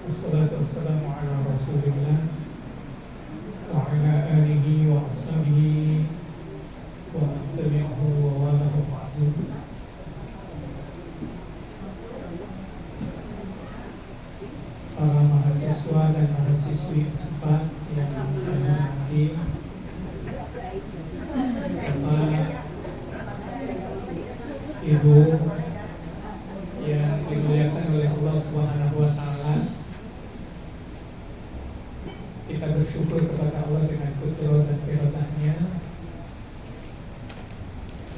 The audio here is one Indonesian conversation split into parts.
Wassalatu wassalamu ala rasulillah wa ala alihi wa ashabihi wa man tabi'ahu wa walahu ba'du. Para mahasiswa dan mahasiswi sempat yang saya hormati, Bapak, Ibu yang dimuliakan oleh Allah Subhanahu wa taala. Kita bersyukur kepada Allah dengan kudrat dan iradahnya.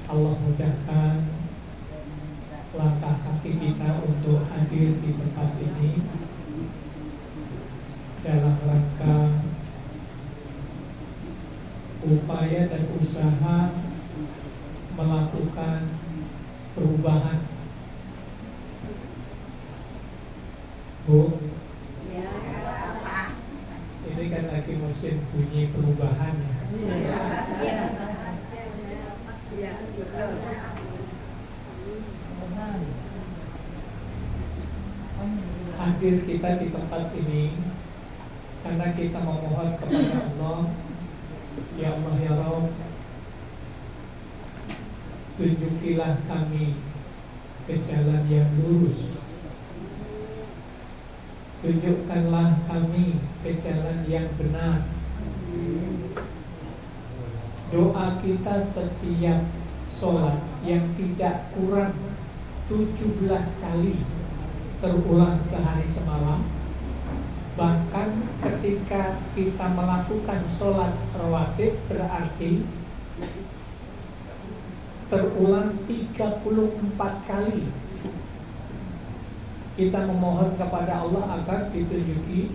Allah mudahkan langkah kaki kita untuk hadir di tempat ini dalam rangka upaya dan usaha melakukan perubahan. Bu, ini kan lagi musim bunyi perubahan ya. Hadir kita di tempat ini karena kita memohon kepada Allah, ya Allah ya Rabb, tunjukilah kami ke jalan yang lurus. Tunjukkanlah kami ke jalan yang benar. Doa kita setiap sholat yang tidak kurang 17 kali terulang sehari semalam. Bahkan ketika kita melakukan sholat rawatib berarti terulang 34 kali. Kita memohon kepada Allah agar ditunjuki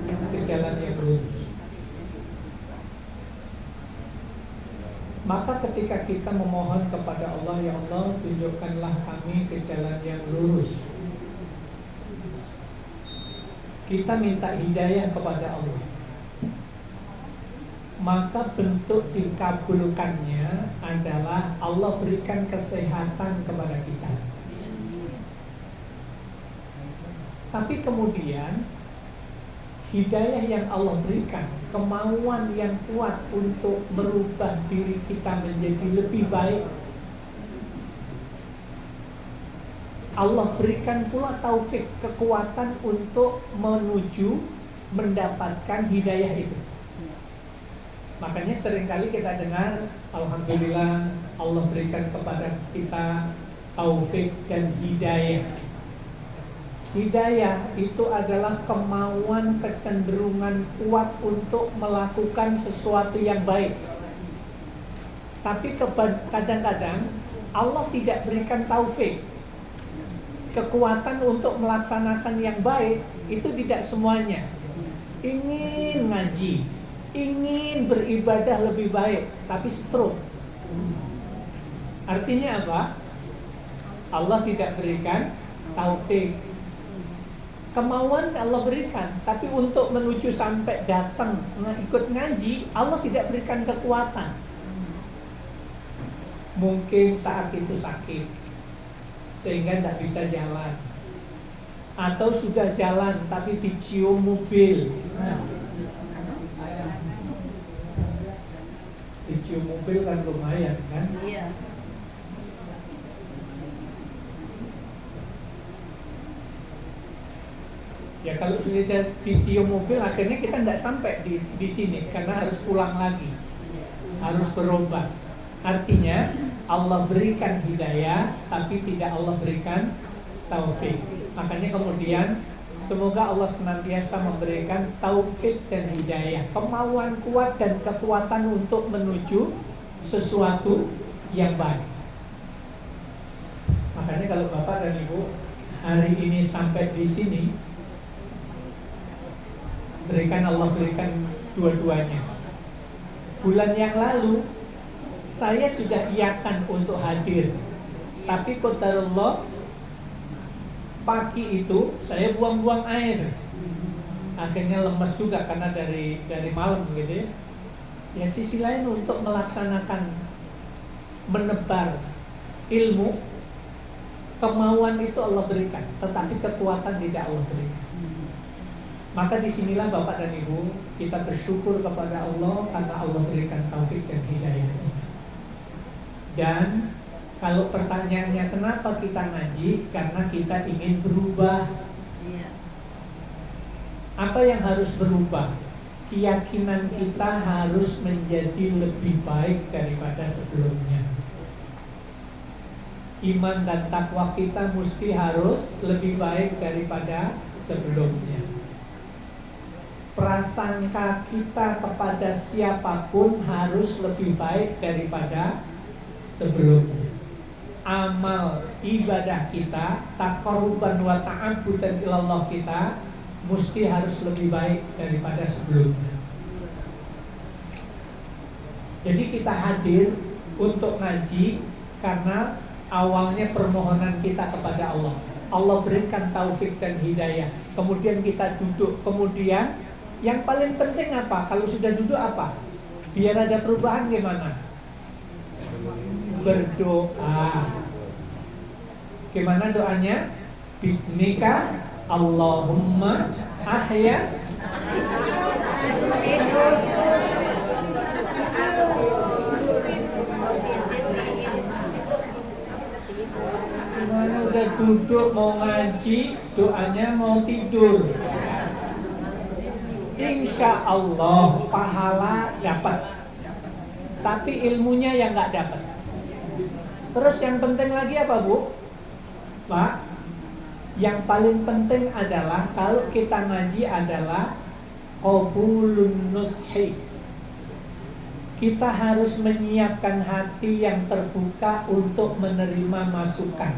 ke jalan yang lurus. Maka ketika kita memohon kepada Allah, ya Allah, tunjukkanlah kami ke jalan yang lurus, kita minta hidayah kepada Allah. Maka bentuk dikabulkannya adalah Allah berikan kesehatan kepada kita. Tapi kemudian hidayah yang Allah berikan, kemauan yang kuat untuk merubah diri kita menjadi lebih baik, Allah berikan pula taufik, kekuatan untuk menuju mendapatkan hidayah itu. Makanya seringkali kita dengar, alhamdulillah Allah berikan kepada kita taufik dan hidayah. Hidayah itu adalah kemauan, kecenderungan kuat untuk melakukan sesuatu yang baik. Tapi kadang-kadang Allah tidak berikan taufik, kekuatan untuk melaksanakan yang baik. Itu tidak semuanya. Ingin ngaji, ingin beribadah lebih baik, tapi stroke. Artinya apa? Allah tidak berikan taufik. Kemauan Allah berikan, tapi untuk menuju sampai datang ikut ngaji, Allah tidak berikan kekuatan. Mungkin saat itu sakit sehingga tidak bisa jalan, atau sudah jalan tapi dicium mobil. Dicium mobil kan lumayan kan? Iya. Ya kalau sudah dicium mobil, akhirnya kita tidak sampai di sini karena harus pulang lagi, harus berobat. Artinya Allah berikan hidayah, tapi tidak Allah berikan taufik. Makanya kemudian semoga Allah senantiasa memberikan taufik dan hidayah, kemauan kuat dan kekuatan untuk menuju sesuatu yang baik. Makanya kalau Bapak dan Ibu hari ini sampai di sini, Allah berikan dua-duanya. Bulan yang lalu saya sudah iakan untuk hadir, tapi qadarullah pagi itu saya buang-buang air, akhirnya lemes juga karena dari malam gitu ya. Ya sisi lain untuk melaksanakan menebar ilmu, kemauan itu Allah berikan, tetapi kekuatan tidak Allah berikan. Maka disinilah Bapak dan Ibu, kita bersyukur kepada Allah karena Allah berikan taufik dan hidayah. Dan kalau pertanyaannya kenapa kita ngaji, karena kita ingin berubah. Apa yang harus berubah? Keyakinan kita harus menjadi lebih baik daripada sebelumnya. Iman dan takwa kita mesti harus lebih baik daripada sebelumnya. Prasangka kita kepada siapapun harus lebih baik daripada sebelumnya. Amal ibadah kita, taqarruban wa ta'abbudan ilallah kita mesti harus lebih baik daripada sebelumnya. Jadi kita hadir untuk ngaji karena awalnya permohonan kita kepada Allah. Allah berikan taufik dan hidayah. Kemudian kita duduk. Kemudian yang paling penting apa? Kalau sudah duduk apa? Biar ada perubahan gimana? Berdoa. Gimana doanya? Bismika Allahumma ahya. Gimana udah duduk mau ngaji, doanya mau tidur. Insya Allah pahala dapat, tapi ilmunya yang nggak dapat. Terus yang penting lagi apa Bu? Pak, yang paling penting adalah kalau kita ngaji adalah qabulun nushi. Kita harus menyiapkan hati yang terbuka untuk menerima masukan.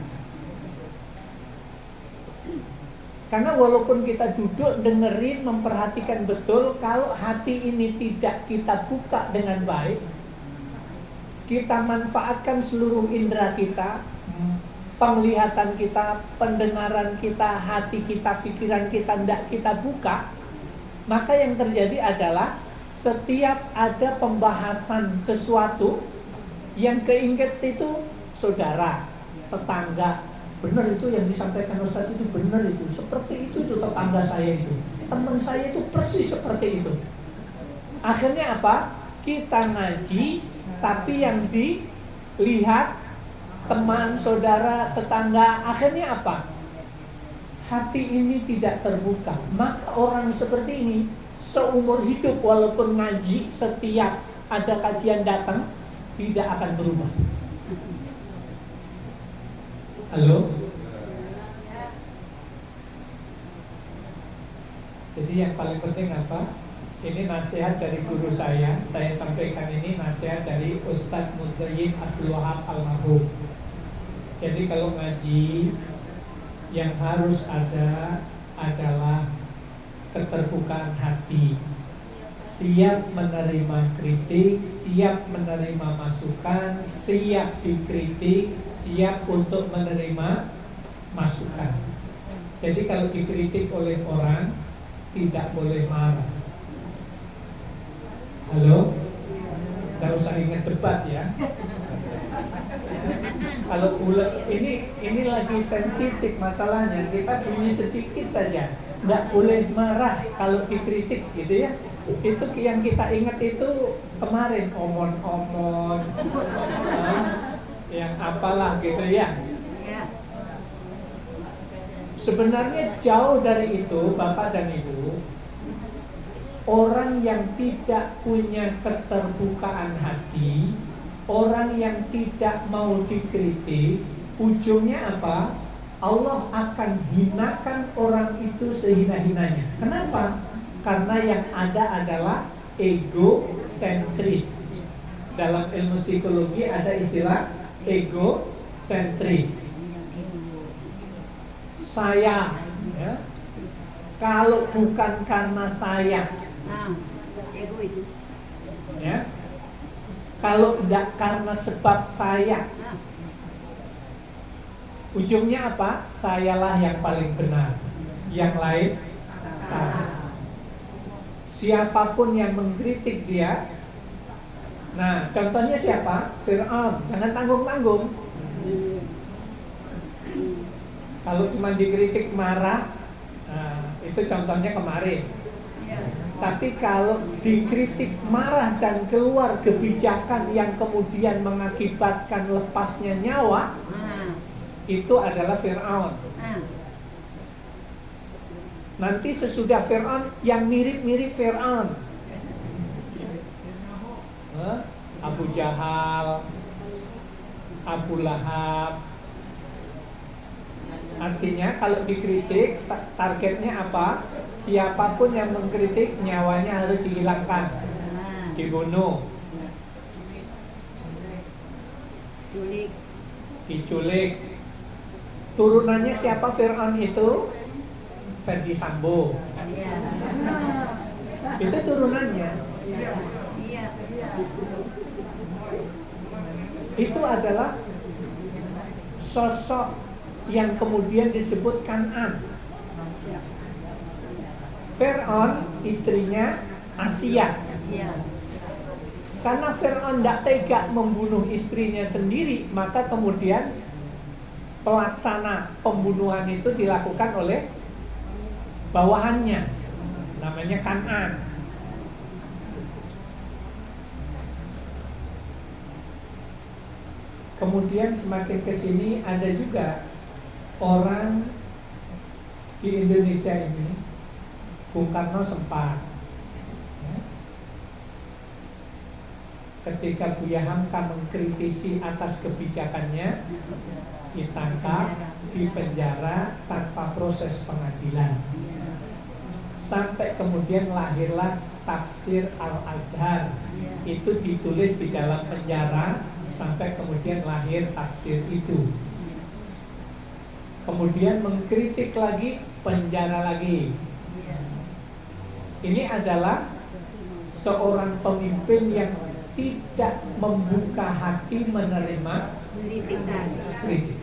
Karena walaupun kita duduk, dengerin, memperhatikan betul, kalau hati ini tidak kita buka dengan baik, kita manfaatkan seluruh indera kita, penglihatan kita, pendengaran kita, hati kita, pikiran kita, tidak kita buka, maka yang terjadi adalah setiap ada pembahasan sesuatu yang keinget itu saudara, tetangga, benar itu yang disampaikan Ustaz itu benar itu, seperti itu tetangga saya itu, teman saya itu persis seperti itu. Akhirnya apa? Kita ngaji, tapi yang dilihat teman, saudara, tetangga, akhirnya apa? Hati ini tidak terbuka. Maka orang seperti ini seumur hidup walaupun ngaji, setiap ada kajian datang tidak akan berubah. Halo? Jadi yang paling penting apa? Ini nasihat dari guru saya sampaikan ini nasihat dari Ustadz Muzayyin Abdul Wahab Almarhum. Jadi kalau ngaji, yang harus ada adalah keterbukaan hati, siap menerima kritik, siap menerima masukan, siap dikritik, siap untuk menerima masukan. Jadi kalau dikritik oleh orang, tidak boleh marah. Halo? Gak usah ingat debat ya. Kalau ini lagi sensitif masalahnya, kita bunyi sedikit saja, nggak boleh marah kalau dikritik gitu ya. Itu yang kita ingat itu kemarin omon-omon, yang apalah gitu ya. Sebenarnya jauh dari itu Bapak dan Ibu. Orang yang tidak punya keterbukaan hati, orang yang tidak mau dikritik, ujungnya apa? Allah akan hinakan orang itu sehina-hinanya. Kenapa? Karena yang ada adalah egosentris. Dalam ilmu psikologi ada istilah egosentris. Saya, ya, kalau bukan karena saya, ego itu. Ya, kalau tidak karena sebab saya, ujungnya apa? Sayalah yang paling benar, yang lain salah. Siapapun yang mengkritik dia, nah contohnya siapa? Fir'aun, jangan tanggung-tanggung. Kalau cuma dikritik marah, nah, Itu contohnya kemarin. Ya. Tapi kalau dikritik marah dan keluar kebijakan yang kemudian mengakibatkan lepasnya nyawa, itu adalah Fir'aun. Nanti sesudah Fir'aun yang mirip-mirip Fir'aun, Abu Jahal, Abu Lahab. Artinya kalau dikritik targetnya apa? Siapapun yang mengkritik nyawanya harus dihilangkan, dibunuh, diculik. Turunannya siapa Fir'aun itu? Ferdi Sambo. Itu turunannya. Itu adalah sosok yang kemudian disebut Kan'an. Fir'aun istrinya Asia. Karena Fir'aun tidak tega membunuh istrinya sendiri, maka kemudian pelaksana pembunuhan itu dilakukan oleh bawahannya, namanya Kan'an. Kemudian semakin kesini ada juga orang di Indonesia ini, Bung Karno sempat, ketika Buya Hamka mengkritisi atas kebijakannya, ditangkap, dipenjara tanpa proses pengadilan. Sampai kemudian lahirlah Tafsir Al-Azhar. Itu ditulis di dalam penjara sampai kemudian lahir tafsir itu. Kemudian mengkritik lagi, penjara lagi. Ini adalah seorang pemimpin yang tidak membuka hati menerima kritik.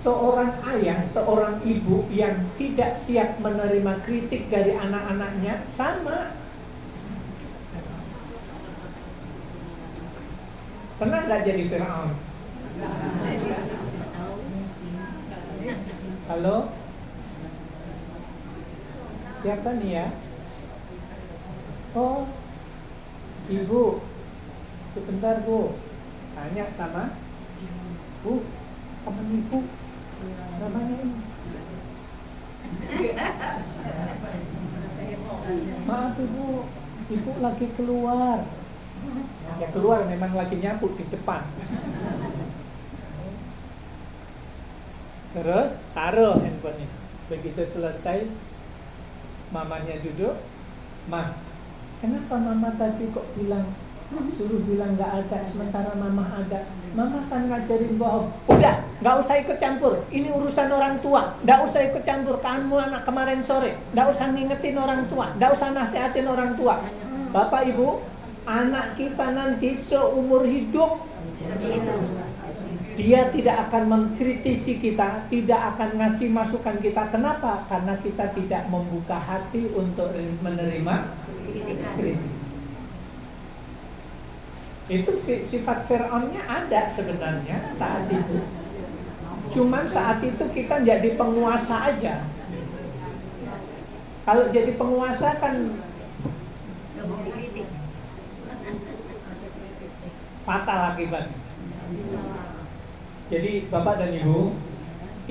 Seorang ayah, seorang ibu yang tidak siap menerima kritik dari anak-anaknya sama. Pernah nggak jadi Fir'aun? Halo? Siapa nih ya? Oh, ibu. Sebentar bu. Tanya sama bu, teman ibu. Namanya ini. Maaf ibu lagi keluar. Ya keluar memang lagi nyapu di depan. Terus taruh handphonenya. Begitu selesai, mamanya duduk. Ma, kenapa mama tadi kok suruh bilang nggak ada, sementara mama ada? Mama kan ngajarin bahwa udah nggak usah ikut campur, ini urusan orang tua, nggak usah ikut campur. Kamu anak kemarin sore, nggak usah ngingetin orang tua, nggak usah nasihatin orang tua. Bapak ibu, anak kita nanti seumur hidup dia tidak akan mengkritisi kita, tidak akan ngasih masukan kita. Kenapa? Karena kita tidak membuka hati untuk menerima kritik. Itu sifat Fir'aunnya ada sebenarnya saat itu. Cuman saat itu kita jadi penguasa aja. Kalau jadi penguasa kan fatal akibatnya. Jadi Bapak dan Ibu,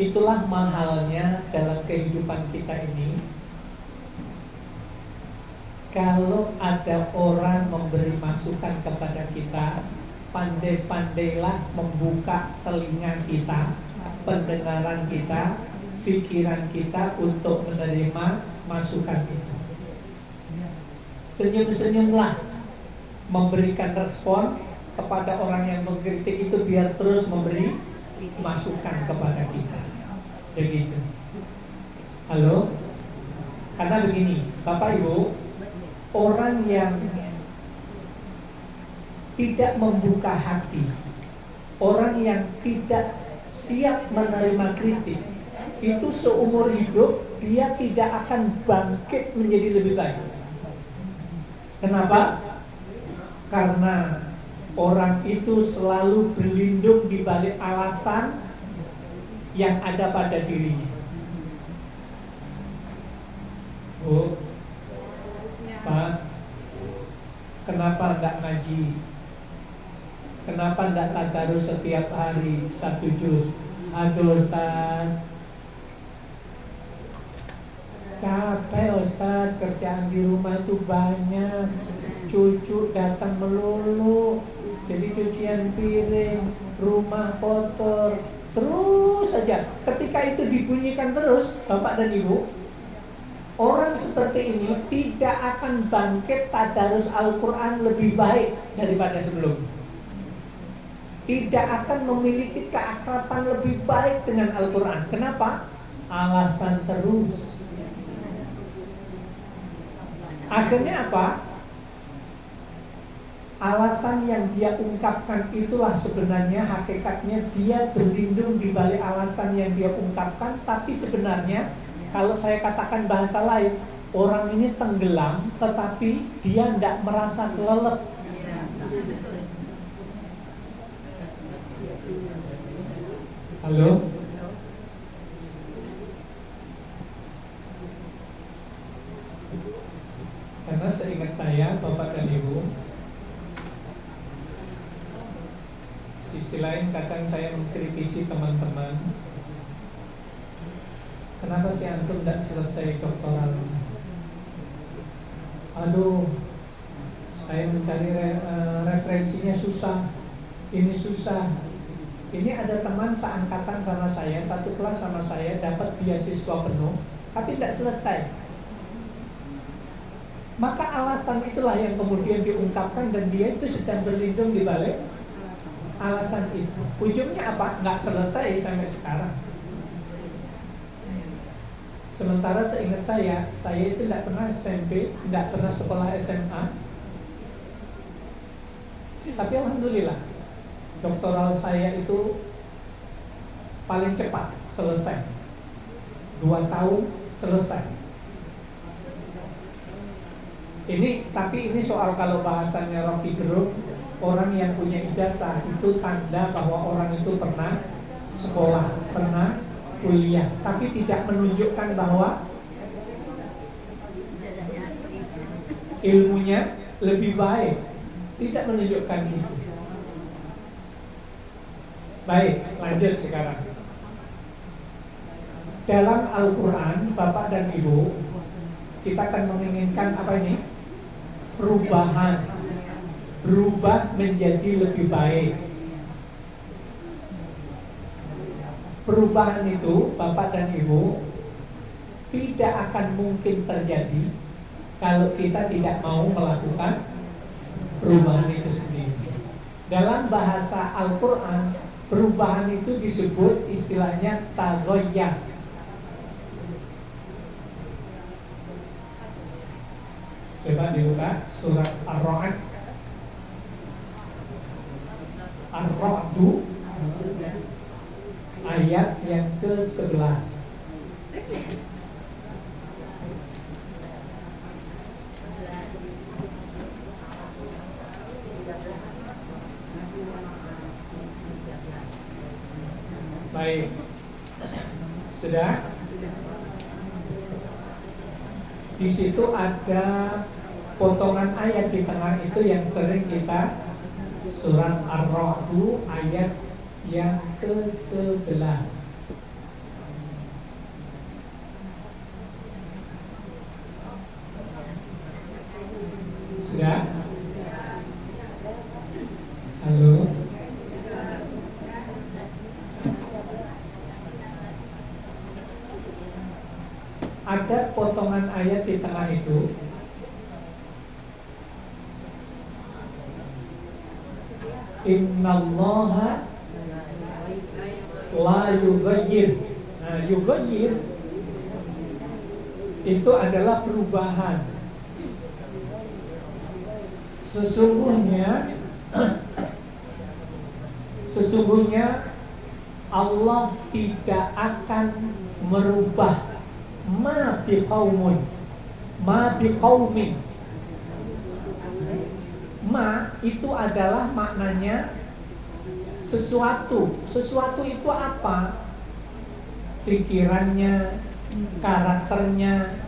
itulah mahalnya dalam kehidupan kita ini. Kalau ada orang memberi masukan kepada kita, pandai-pandailah membuka telinga kita, pendengaran kita, pikiran kita untuk menerima masukan itu. Senyum-senyumlah memberikan respon kepada orang yang mengkritik itu, biar terus memberi masukan kepada kita. Begitu. Halo? Karena begini, Bapak Ibu, orang yang tidak membuka hati, orang yang tidak siap menerima kritik, itu seumur hidup dia tidak akan bangkit menjadi lebih baik. Kenapa? Karena orang itu selalu berlindung di balik alasan yang ada pada dirinya. Bu, Pak, kenapa enggak ngaji? Kenapa enggak tadarus setiap hari 1 juz? Aduh Ustaz, capek Ustaz, kerjaan di rumah itu banyak, cucu datang melulu, jadi cucian piring, rumah kotor, terus saja. Ketika itu dibunyikan terus, Bapak dan Ibu, orang seperti ini tidak akan bangkit tadarus Al-Quran lebih baik daripada sebelumnya. Tidak akan memiliki keakraban lebih baik dengan Al-Quran. Kenapa? Alasan terus. Akhirnya apa? Alasan yang dia ungkapkan itulah sebenarnya hakikatnya dia berlindung di balik alasan yang dia ungkapkan. Tapi sebenarnya kalau saya katakan bahasa lain, orang ini tenggelam tetapi dia tidak merasa kelelep. Halo? Karena seingat saya, Bapak dan Ibu, sisi lain kadang saya mengkritisi teman-teman, kenapa sih antum tidak selesai doktoral? Aduh, saya mencari referensinya susah, ini susah. Ini ada teman seangkatan sama saya, satu kelas sama saya, dapat beasiswa penuh, tapi tidak selesai. Maka alasan itulah yang kemudian diungkapkan dan dia itu sedang berlindung di balik alasan itu. Ujungnya apa? Nggak selesai sampai sekarang. Sementara seingat saya itu tidak pernah SMP, tidak pernah sekolah SMA. Tapi alhamdulillah, doktoral saya itu paling cepat selesai, 2 tahun selesai. Tapi ini soal kalau bahasannya Rocky Gerung, orang yang punya ijazah itu tanda bahwa orang itu pernah sekolah, pernah kuliah, tapi tidak menunjukkan bahwa ilmunya lebih baik, tidak menunjukkan itu. Baik, lanjut sekarang. Dalam Al-Quran, Bapak dan Ibu, kita akan menginginkan apa ini? Perubahan, berubah menjadi lebih baik. Perubahan itu, Bapak dan Ibu, tidak akan mungkin terjadi kalau kita tidak mau melakukan perubahan itu sendiri. Dalam bahasa Al-Quran, perubahan itu disebut istilahnya taghayyur. Coba dibuka surat Ar-Ra'd. Ar-Ra'du ayat yang ke-11. Baik. Sudah? Di situ ada potongan ayat di tengah itu yang sering kita, surat Ar-Ra'du ayat yang ke-11. Sudah? Halo? Ada potongan ayat di tengah itu. Innallaha la yughayyir. Nah, yughayyir itu adalah perubahan. Sesungguhnya Allah tidak akan merubah ma biqaumin. Ma itu adalah maknanya sesuatu. Sesuatu itu apa? Pikirannya, karakternya,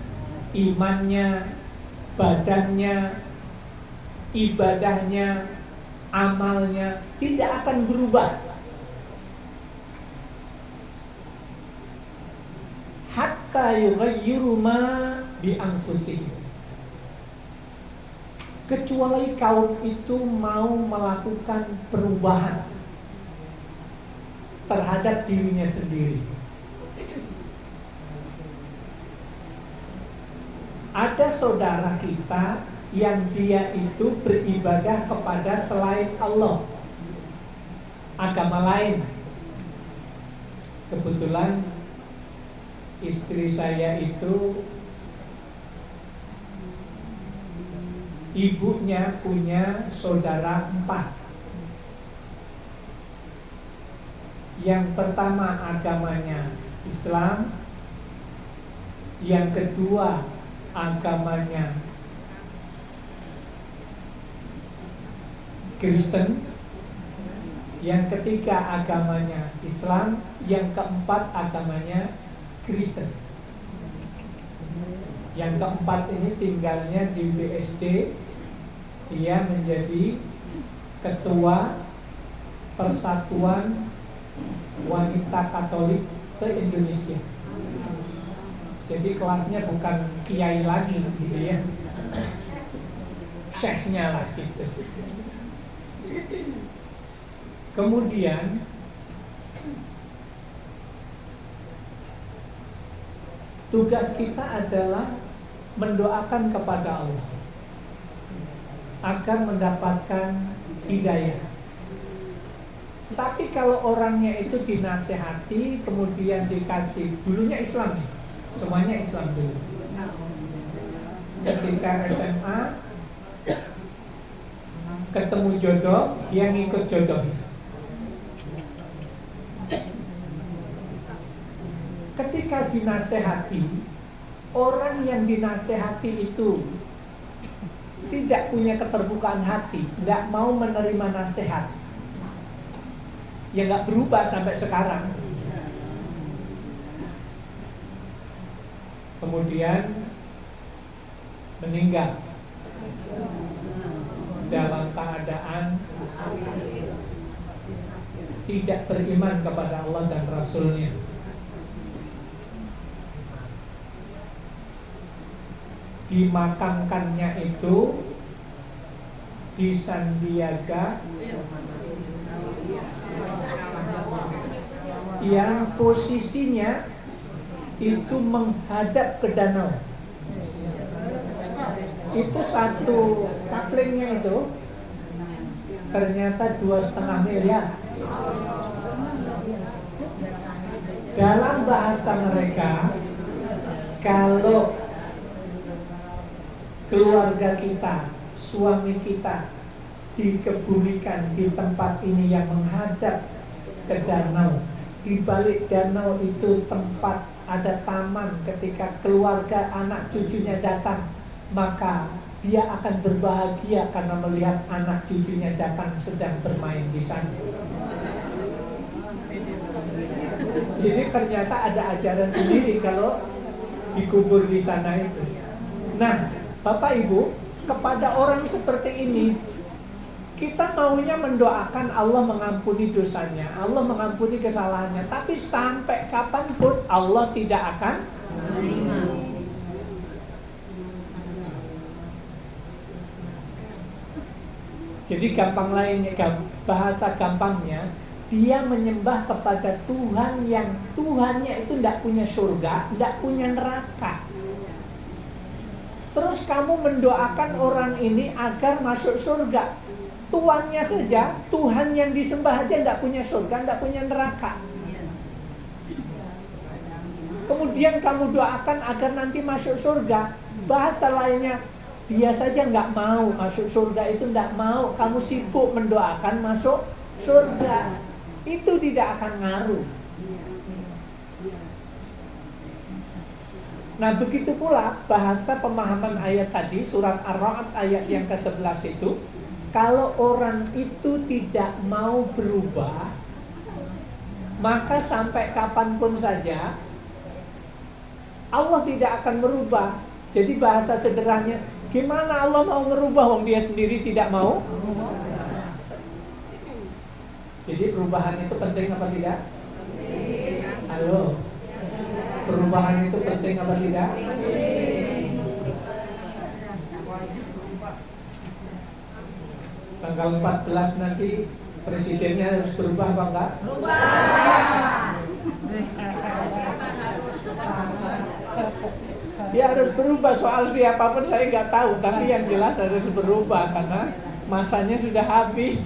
imannya, badannya, ibadahnya, amalnya tidak akan berubah hatta yughayyiru ma bi anfusihim, kecuali kaum itu mau melakukan perubahan terhadap dirinya sendiri. Ada saudara kita yang dia itu beribadah kepada selain Allah, agama lain. Kebetulan istri saya itu ibunya punya saudara 4. Yang pertama agamanya Islam, yang kedua agamanya Kristen, yang ketiga agamanya Islam, yang keempat agamanya Kristen. Yang keempat ini tinggalnya di BSD. Dia menjadi ketua Persatuan Wanita Katolik se-Indonesia. Jadi kelasnya bukan kiai lagi gitu ya, syekhnya lah gitu. Kemudian tugas kita adalah mendoakan kepada Allah agar mendapatkan hidayah. Tapi kalau orangnya itu dinasehati, kemudian dikasih, dulunya Islam nih, semuanya Islam dulu. Ketika SMA ketemu jodoh, dia ngikut jodohnya. Ketika dinasehati, orang yang dinasehati itu tidak punya keterbukaan hati, tidak mau menerima nasihat, ya nggak berubah sampai sekarang. Kemudian meninggal dalam keadaan tidak beriman kepada Allah dan Rasul-Nya. Dimakamkannya itu di Sandiaga yang posisinya itu menghadap ke danau. Itu satu kaplingnya itu ternyata 2,5 miliar. Dalam bahasa mereka, kalau keluarga kita, suami kita dikebumikan di tempat ini yang menghadap ke danau, di balik danau itu tempat ada taman, ketika keluarga anak cucunya datang, maka dia akan berbahagia karena melihat anak cucunya datang sedang bermain di sana. Jadi ternyata ada ajaran sendiri kalau dikubur di sana itu. Nah, Bapak Ibu, kepada orang seperti ini kita maunya mendoakan Allah mengampuni dosanya, Allah mengampuni kesalahannya, tapi sampai kapanpun Allah tidak akan menerima. Jadi gampang lainnya, bahasa gampangnya, dia menyembah kepada Tuhan yang Tuhannya itu tidak punya surga, tidak punya neraka. Terus kamu mendoakan orang ini agar masuk surga. Tuhannya saja, Tuhan yang disembah aja tidak punya surga, tidak punya neraka. Kemudian kamu doakan agar nanti masuk surga. Bahasa lainnya, dia saja nggak mau masuk surga, itu nggak mau. Kamu sibuk mendoakan masuk surga, itu tidak akan ngaruh. Nah, begitu pula bahasa pemahaman ayat tadi, surat Ar-Ra'd ayat yang ke-11 itu, kalau orang itu tidak mau berubah, maka sampai kapanpun saja Allah tidak akan merubah Jadi bahasa sederhananya, gimana Allah mau merubah wong dia sendiri tidak mau? Jadi perubahan itu penting apa tidak? Halo, perubahan itu penting apa tidak? Tanggal 14 nanti presidennya harus berubah apa enggak? Ya harus berubah, soal siapapun saya nggak tahu, tapi yang jelas harus berubah karena masanya sudah habis.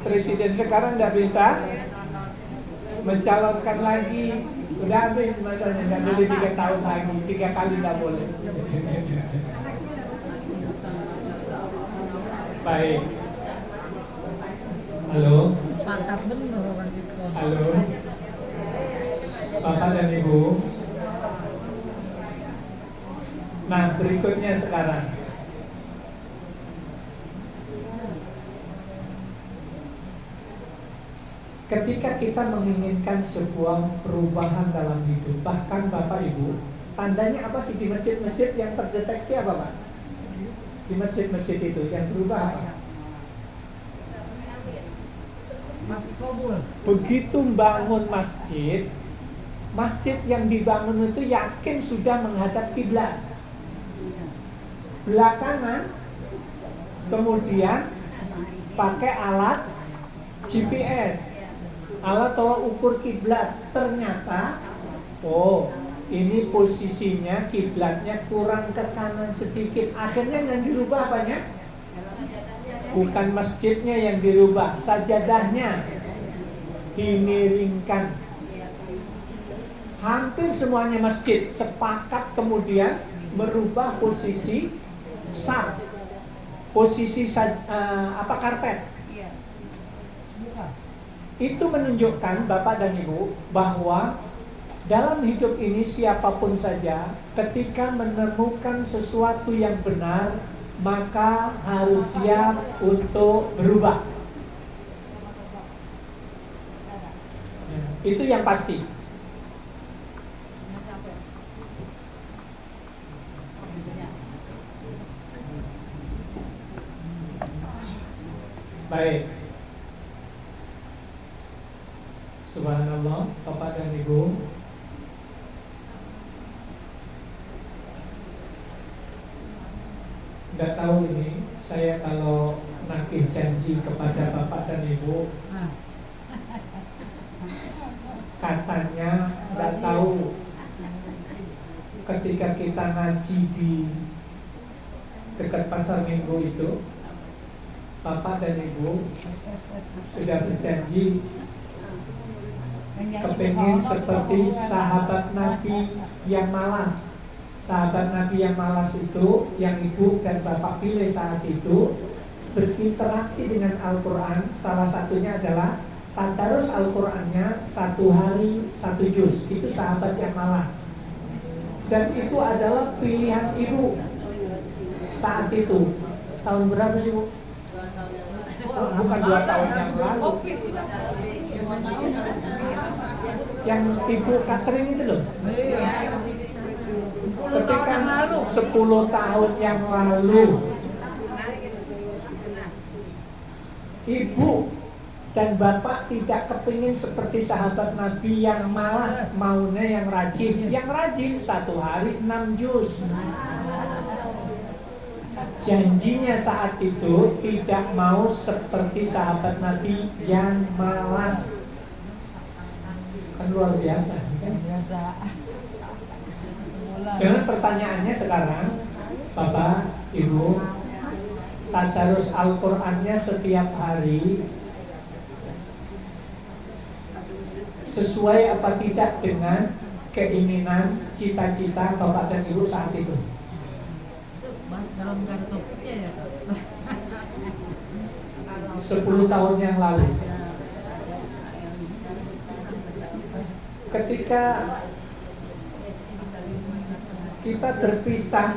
Presiden sekarang nggak bisa mencalonkan lagi, udah habis masanya, nggak boleh 3 tahun lagi, 3 kali nggak boleh. Baik. Halo. Mantap bener orang gitu. Halo. Bapak dan Ibu. Nah, berikutnya sekarang. Ketika kita menginginkan sebuah perubahan dalam hidup, bahkan Bapak Ibu, tandanya apa sih di masjid-masjid yang terdeteksi apa Pak? Di masjid-masjid itu yang berubah apa? Mati kabul. Begitu bangun masjid, masjid yang dibangun itu yakin sudah menghadap kiblat. Belakangan, kemudian pakai alat GPS, alat tolak ukur kiblat. Ternyata, oh ini posisinya kiblatnya kurang ke kanan sedikit. Akhirnya yang dirubah apanya? Bukan masjidnya yang dirubah, sajadahnya dimiringkan. Hampir semuanya masjid sepakat kemudian merubah posisi saf, posisi karpet. Itu menunjukkan Bapak dan Ibu bahwa dalam hidup ini siapapun saja ketika menemukan sesuatu yang benar, maka harus siap untuk berubah. Itu yang pasti. Baik. Subhanallah, Bapak dan Ibu. Nggak tahu ini, saya kalau nagih janji kepada Bapak dan Ibu, katanya nggak tahu ketika kita ngaji di dekat pasar Minggu itu, Bapak dan Ibu sudah berjanji kepingin seperti sahabat Nabi yang malas. Sahabat Nabi yang malas itu, yang Ibu dan Bapak pilih saat itu, berinteraksi dengan Al-Quran. Salah satunya adalah tadarus Al-Qurannya 1 hari 1 juz. Itu sahabat yang malas. Dan itu adalah pilihan Ibu saat itu. Tahun berapa sih Bu? Oh, bukan 2 tahun yang lalu. Yang Ibu catering itu loh. 10 tahun yang lalu. 10 tahun yang lalu. Ibu dan Bapak tidak kepingin seperti sahabat Nabi yang malas, maunya yang rajin. Yang rajin 1 hari 6 juz. Janjinya saat itu tidak mau seperti sahabat Nabi yang malas. Kan luar biasa, kan? Biasa. Dengan pertanyaannya sekarang, Bapak, Ibu, tadarus Al-Qur'annya setiap hari sesuai apa tidak dengan keinginan, cita-cita Bapak dan Ibu saat itu? Dalam negara topiknya ya. 10 tahun yang lalu, ketika kita terpisah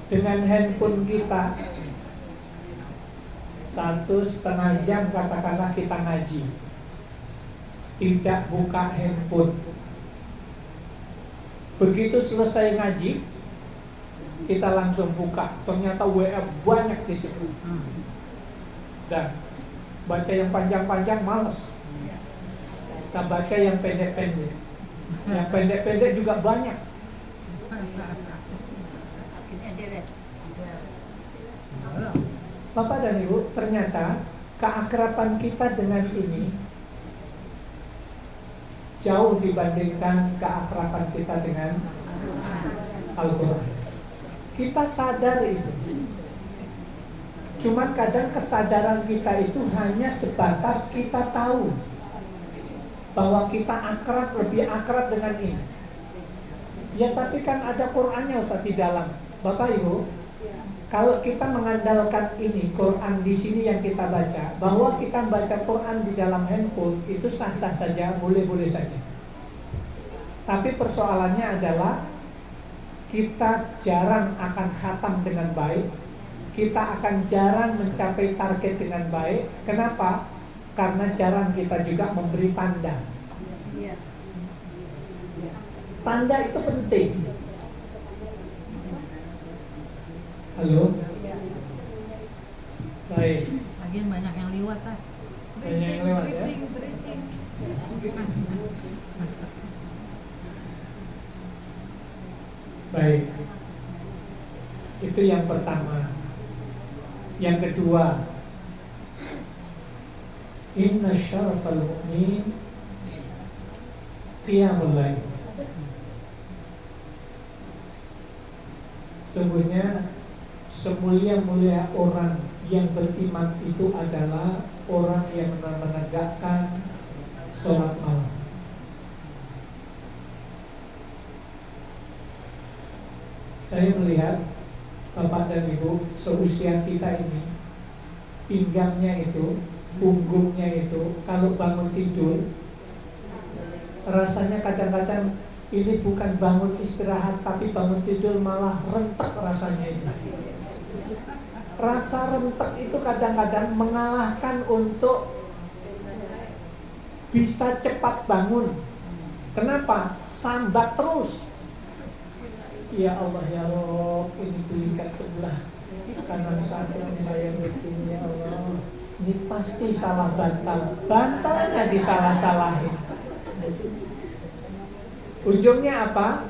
dengan handphone kita 1,5 jam katakanlah kita ngaji, tidak buka handphone. Begitu selesai ngaji, kita langsung buka. Ternyata WA banyak di situ. Dan baca yang panjang-panjang males. Kita baca yang pendek-pendek. Yang pendek-pendek juga banyak. Bapak dan Ibu, ternyata keakraban kita dengan ini jauh dibandingkan keakraban kita dengan Al-Quran. Kita sadar itu. Cuman kadang kesadaran kita itu hanya sebatas kita tahu bahwa kita akrab, lebih akrab dengan ini. Ya tapi kan ada Qur'annya Ustaz di dalam. Bapak Ibu, kalau kita mengandalkan ini Quran di sini yang kita baca, bahwa kita baca Quran di dalam handphone itu sah-sah saja, boleh-boleh saja. Tapi persoalannya adalah kita jarang akan khatam dengan baik, kita akan jarang mencapai target dengan baik. Kenapa? Karena jarang kita juga memberi tanda. Tanda itu penting. Halo? Baik. Lagian banyak yang liwat ah. Banyak yang lewat, ya? Beriting. Baik. Itu yang pertama. Yang kedua, inna syarafal mu'min qiyamul lail. Sebenarnya semulia-mulia orang yang beriman itu adalah orang yang menegakkan sholat malam. Saya melihat Bapak dan Ibu seusia kita ini, pinggangnya itu, punggungnya itu, kalau bangun tidur rasanya kadang-kadang ini bukan bangun istirahat, tapi bangun tidur malah rentek rasanya itu. Rasa rentek itu kadang-kadang mengalahkan untuk bisa cepat bangun. Kenapa? Sambat terus. Ya Allah ya Rob, ini belikat sebelah kanan satu saya begini, ya Allah. Ini pasti salah bantal. Bantalnya disalah-salahin. Ujungnya apa?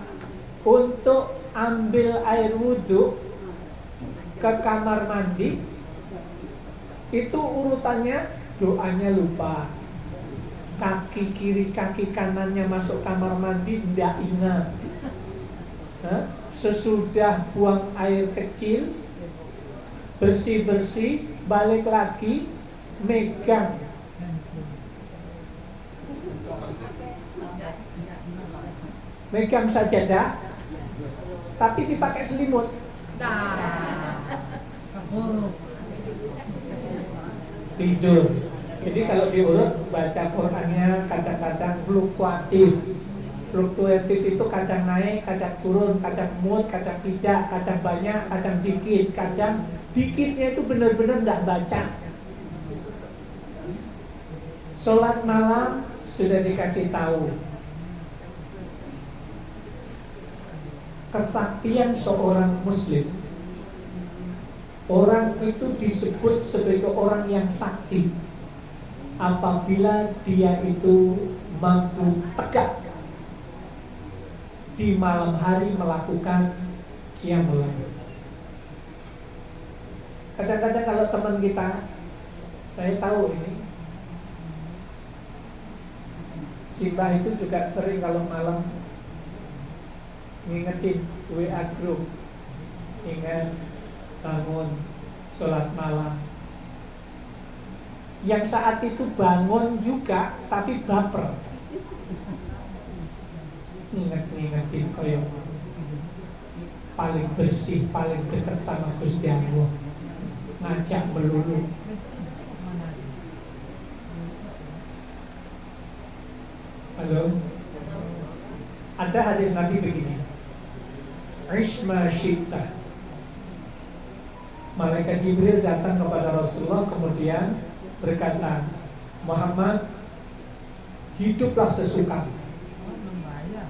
Untuk ambil air wudhu ke kamar mandi, itu urutannya doanya lupa. Kaki kiri, kaki kanannya masuk kamar mandi tidak ingat. Sesudah buang air kecil, bersih-bersih, balik lagi, megang sajadah, tapi dipakai selimut. Tidur. Jadi kalau diurut baca Qur'annya kadang-kadang fluktuatif itu kadang naik, kadang turun, kadang mood, kadang tidak, kadang banyak, kadang dikit, kadang dikitnya itu benar-benar tidak baca. Sholat malam sudah dikasih tahu. Kesaktian seorang muslim, orang itu disebut sebagai orang yang sakti apabila dia itu mampu tegak di malam hari melakukan qiyamul lail. Kadang-kadang kalau teman kita, saya tahu ini, si Mbah itu juga sering kalau malam ngingetin WA group, ingat bangun sholat malam. Yang saat itu bangun juga tapi baper, ngingetin kayak paling bersih, paling dekat sama Gusti Allah, ngajak melulu. Halo, ada hadis Nabi begini, Ishma Syi'ta. Malaikat Jibril datang kepada Rasulullah kemudian berkata, Muhammad, hiduplah sesuka. Oh, belum bayar.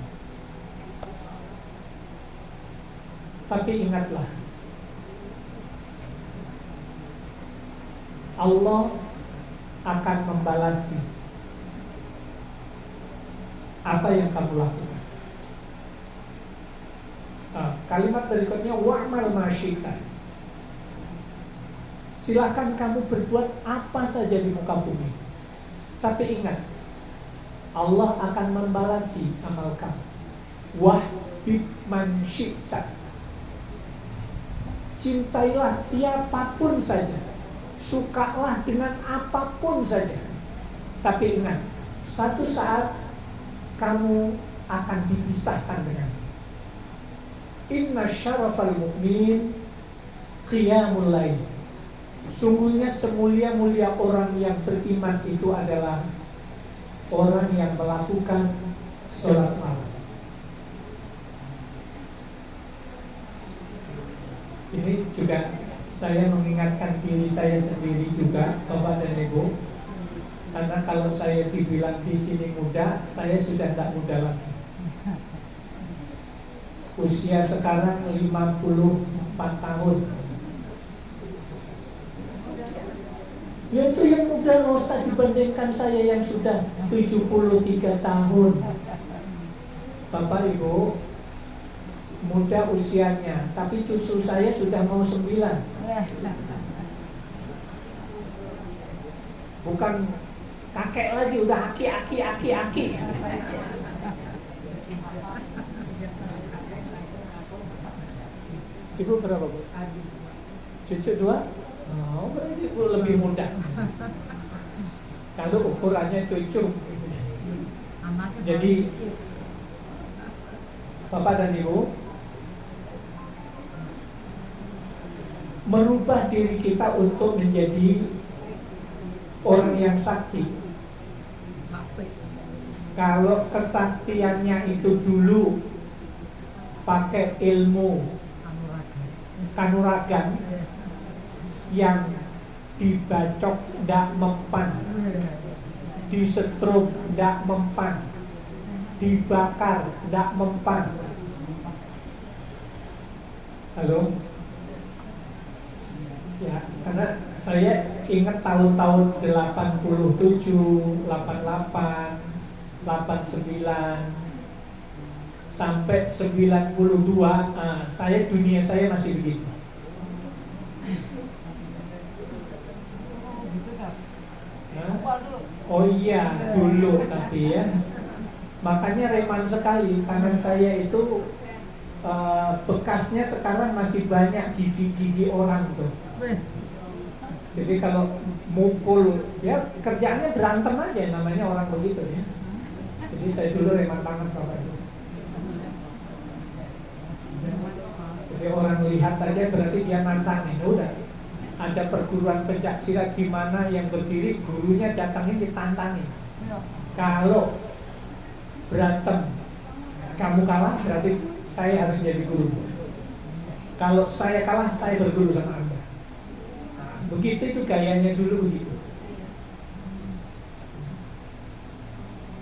Tapi ingatlah, Allah akan membalasi apa yang kamu lakukan. Kalimat berikutnya, wa'mal masyita. Silakan kamu berbuat apa saja di muka bumi, tapi ingat, Allah akan membalasi amal kamu. Wahbib man syi'ta. Cintailah siapapun saja, sukalah dengan apapun saja. Tapi ingat, satu saat kamu akan dipisahkan dengannya. Inna syarafal mu'min qiyamul lail. Sungguhnya semulia-mulia orang yang beriman itu adalah orang yang melakukan sholat malam. Ini juga saya mengingatkan diri saya sendiri juga, Bapak dan Ibu, karena kalau saya dibilang di sini muda, saya sudah tidak muda lagi. Usia sekarang 54 tahun. Ya itu yang muda, Ustaz, dibandingkan saya yang sudah 73 tahun. Bapak Ibu, muda usianya, tapi cucu saya sudah mau 9. Bukan kakek lagi, udah aki. Ibu berapa, Bu? Cucu 2? Oh, berarti Ibu lebih muda. Kalau ukurannya cucu. Jadi Bapak dan Ibu, merubah diri kita untuk menjadi orang yang sakti. Kalau kesaktiannya itu dulu pakai ilmu kanuragan yang dibacok ndak mempan, disetrum ndak mempan, dibakar ndak mempan. Halo? Ya, karena saya ingat tahun-tahun 87, 88, 89 sampai 92, dunia saya masih begitu. Oh iya, dulu tapi ya. Makanya reman sekali, kanan saya itu bekasnya sekarang masih banyak gigi-gigi orang tuh. Jadi kalau mukul, ya kerjaannya berantem aja, namanya orang begitu ya. Jadi saya dulu reman tangan Bapak itu. Jadi orang lihat aja berarti dia nantangin, udah. Ada perguruan pencak silat di mana yang berdiri gurunya datangin ditantangin. Kalau berantem kamu kalah berarti saya harus jadi guru. Kalau saya kalah saya berguru sama Anda. Begitu itu gayanya dulu begitu.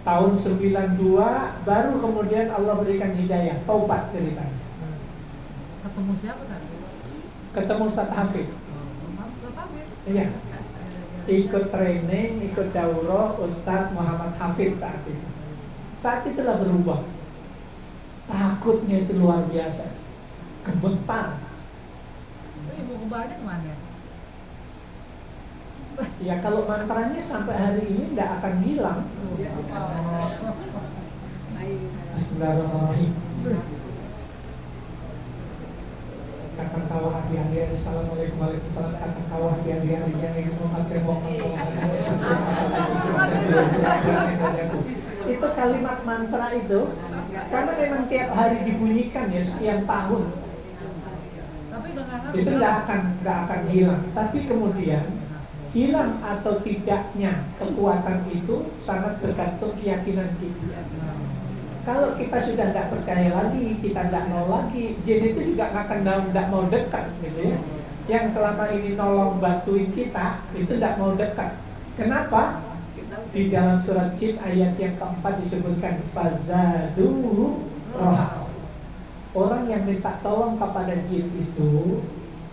Tahun 92 baru kemudian Allah berikan hidayah, taubat ceritanya. Ketemu siapa kan? Ketemu Ustaz Hafid. Iya. Ikut training, ikut daurah Ustaz Muhammad Hafid saat itu. Saat itulah berubah. Takutnya itu luar biasa. Gemetar. Ibu kembarnya kemana? Ya kalau mantranya sampai hari ini tidak akan hilang. Bismillahirrahmanirrahim. Akan kawah hati-hati. Assalamualaikum warahmatullahi wabarakatuh. Akan kawah hati-hati yang ingin mengatakan itu kalimat mantra itu karena memang tiap hari dibunyikan ya sekian tahun. Tapi itu nggak akan hilang. Tapi kemudian hilang atau tidaknya kekuatan itu sangat bergantung keyakinan kita. Kalau kita sudah tidak percaya lagi, kita tidak mau lagi, jin itu juga tidak mau dekat, gitu ya. Yang selama ini nolong bantuin kita itu tidak mau dekat. Kenapa? Di dalam surat Jin ayat yang keempat disebutkan fazaduhu rahaqa. Orang yang minta tolong kepada jin itu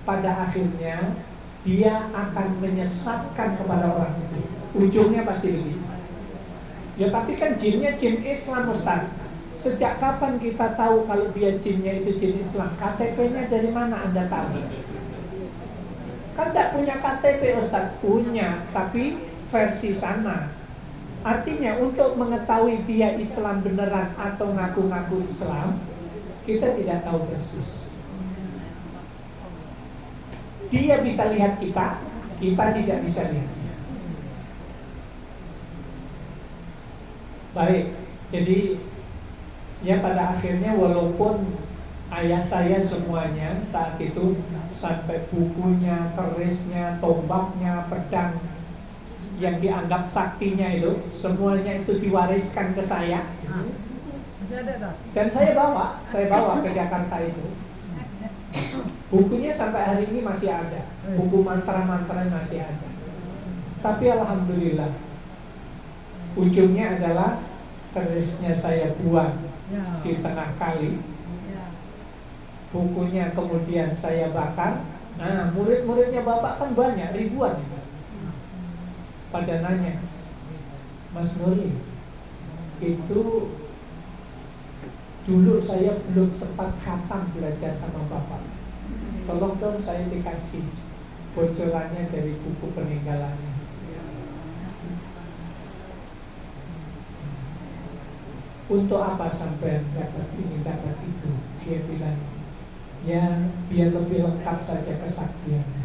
pada akhirnya dia akan menyesatkan kepada orang itu. Ujungnya pasti begitu. Ya tapi kan jinnya jin Islam, Ustaz. Sejak kapan kita tahu kalau dia jinnya itu jin Islam? KTP-nya dari mana Anda tahu? Kan tidak punya KTP, Ustaz. Punya, tapi versi sana. Artinya untuk mengetahui dia Islam beneran atau ngaku-ngaku Islam, kita tidak tahu persis. Dia bisa lihat kita, kita tidak bisa lihat dia. Baik, jadi ya pada akhirnya walaupun ayah saya semuanya saat itu sampai bukunya, kerisnya, tombaknya, pedang yang dianggap saktinya itu semuanya itu diwariskan ke saya. Masih ada tak? Dan saya bawa ke Jakarta itu. Bukunya sampai hari ini masih ada. Buku mantra-mantra masih ada. Tapi alhamdulillah ujungnya adalah kerisnya saya buang di tengah kali. Bukunya kemudian saya bakar. Nah, murid-muridnya Bapak kan banyak, ribuan. Pada nanya, Mas Nuri, itu dulu saya belum sempat khatam belajar sama Bapak. Tolong dong saya dikasih bocorannya dari buku peninggalannya. Untuk apa sampai dapat ini, dapat itu? Dia bilang, ya biar lebih lengkap saja kesaktiannya.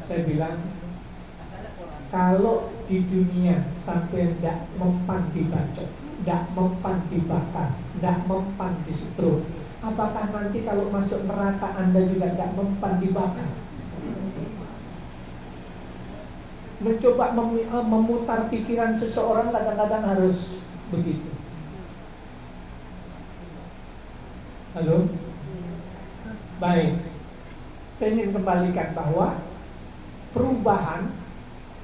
Saya bilang, kalau di dunia sampai tidak mempan dibacok, tidak mempan dibakar, tidak mempan disetruk, apakah nanti kalau masuk neraka Anda juga tidak mempan dibakar? Mencoba memutar pikiran seseorang kadang-kadang harus begitu. Halo? Baik, saya ingin kembalikan bahwa perubahan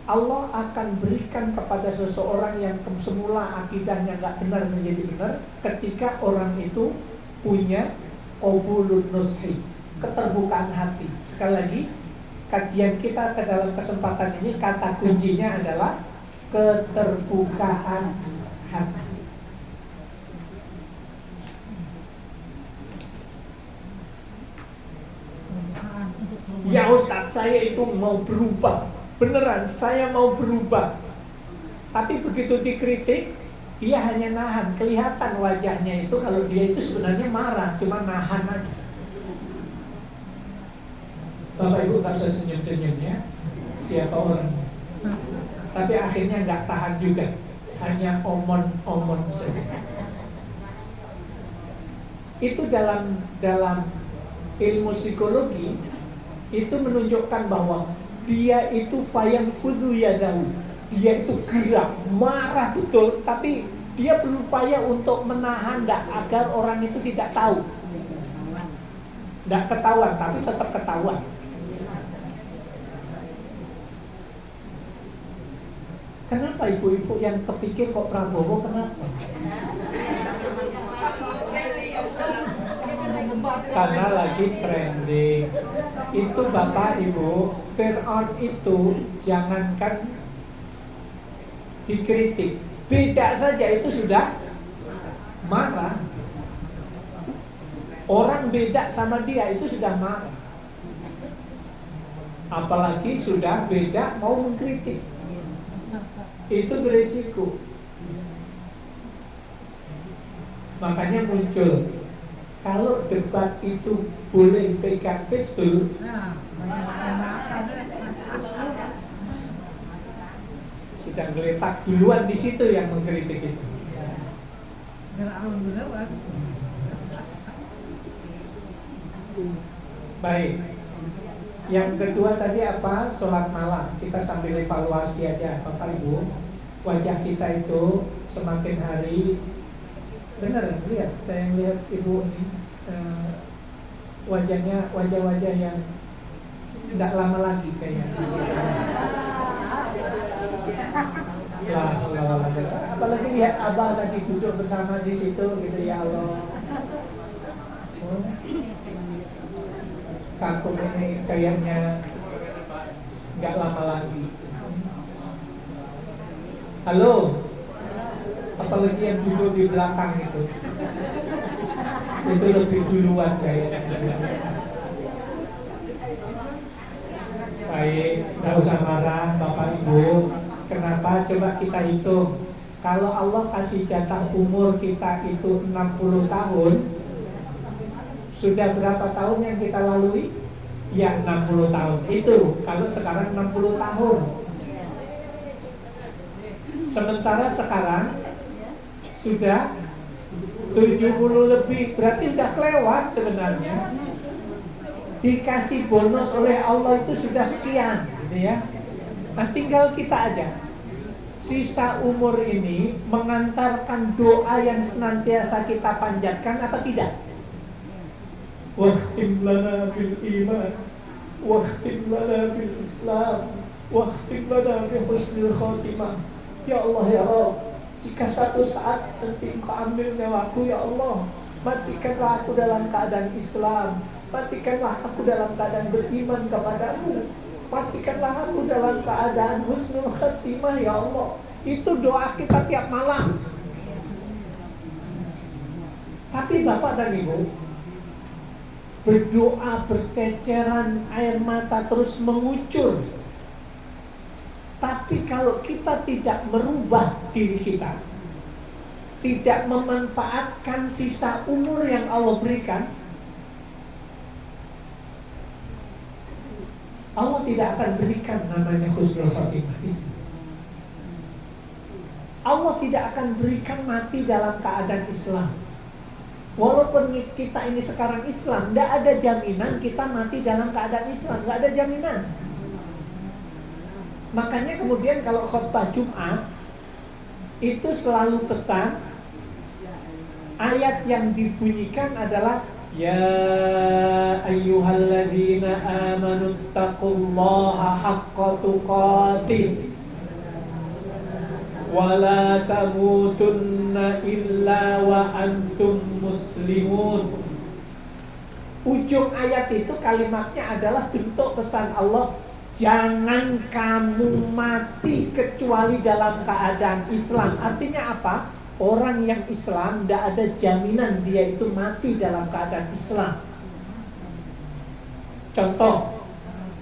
Allah akan berikan kepada seseorang yang semula akidahnya nggak benar menjadi benar ketika orang itu punya qabulun nushi, keterbukaan hati. Sekali lagi, kajian kita ke dalam kesempatan ini kata kuncinya adalah keterbukaan hati. Ya Ustadz, saya itu mau berubah. Beneran, saya mau berubah. Tapi begitu dikritik, dia hanya nahan. Kelihatan wajahnya itu kalau dia itu sebenarnya marah, cuma nahan aja. Bapak Ibu tak usah senyum-senyum ya, siapa orangnya. Tapi akhirnya nggak tahan juga, hanya omon-omon saja. Itu dalam ilmu psikologi itu menunjukkan bahwa dia itu fayang fudu yadahu, dia itu gerak, marah betul, tapi dia berupaya untuk menahan agar orang itu tidak tahu, tidak ketahuan, tapi tetap ketahuan. Kenapa ibu-ibu yang kepikir kok Prabowo, kenapa? Karena lagi trending. Itu Bapak Ibu, Fir'aun itu jangankan dikritik, beda saja itu sudah marah. Orang beda sama dia itu sudah marah. Apalagi sudah beda mau mengkritik. Itu berisiko. Makanya muncul, kalau debat itu boleh pegang pistol, sudah geletak duluan di situ yang mengkritik itu. Baik. Yang kedua tadi apa? Sholat malam. Kita sambil evaluasi aja, Bapak Ibu. Wajah kita itu semakin hari, benar, lihat, saya lihat Ibu ini wajahnya wajah-wajah yang tidak lama lagi kayaknya. Apalagi lihat abah tadi duduk bersama di situ gitu, ya Allah. Kampung ini kayaknya nggak lama lagi. Halo, apalagi yang duduk di belakang itu lebih duluan kayaknya. Baik, nggak usah marah Bapak Ibu. Kenapa? Coba kita hitung. Kalau Allah kasih jatah umur kita itu 60 tahun, sudah berapa tahun yang kita lalui? Ya 60 tahun. Itu kalau sekarang 60 tahun. Sementara sekarang sudah 70 lebih, berarti sudah kelewat sebenarnya. Dikasih bonus oleh Allah itu sudah sekian, gitu ya. Nah, tinggal kita aja. Sisa umur ini mengantarkan doa yang senantiasa kita panjatkan apa tidak? Wahtim lana bil iman, wahtim lana bil Islam, wahtim lana bi husnil khotimah. Ya Allah ya Allah, jika satu saat nanti Engkau ambil nyawaku ya Allah, matikanlah aku dalam keadaan Islam, matikanlah aku dalam keadaan beriman kepadamu, matikanlah aku dalam keadaan husnul khatimah ya Allah. Itu doa kita tiap malam. Tapi Bapak dan Ibu, berdoa berceceran, air mata terus mengucur. Tapi kalau kita tidak merubah diri kita, tidak memanfaatkan sisa umur yang Allah berikan, Allah tidak akan berikan namanya husnul khotimah. Allah tidak akan berikan mati dalam keadaan Islam. Walaupun kita ini sekarang Islam, tidak ada jaminan kita mati dalam keadaan Islam, tidak ada jaminan. Makanya kemudian kalau khutbah Jumat itu selalu pesan, ayat yang dibunyikan adalah ya ayyuhalladzina amanu taqullaha haqqa tuqatih wa la tamutunna illa wa antum muslimun. Ujung ayat itu kalimatnya adalah bentuk pesan Allah, jangan kamu mati kecuali dalam keadaan Islam. Artinya apa? Orang yang Islam tidak ada jaminan dia itu mati dalam keadaan Islam. Contoh,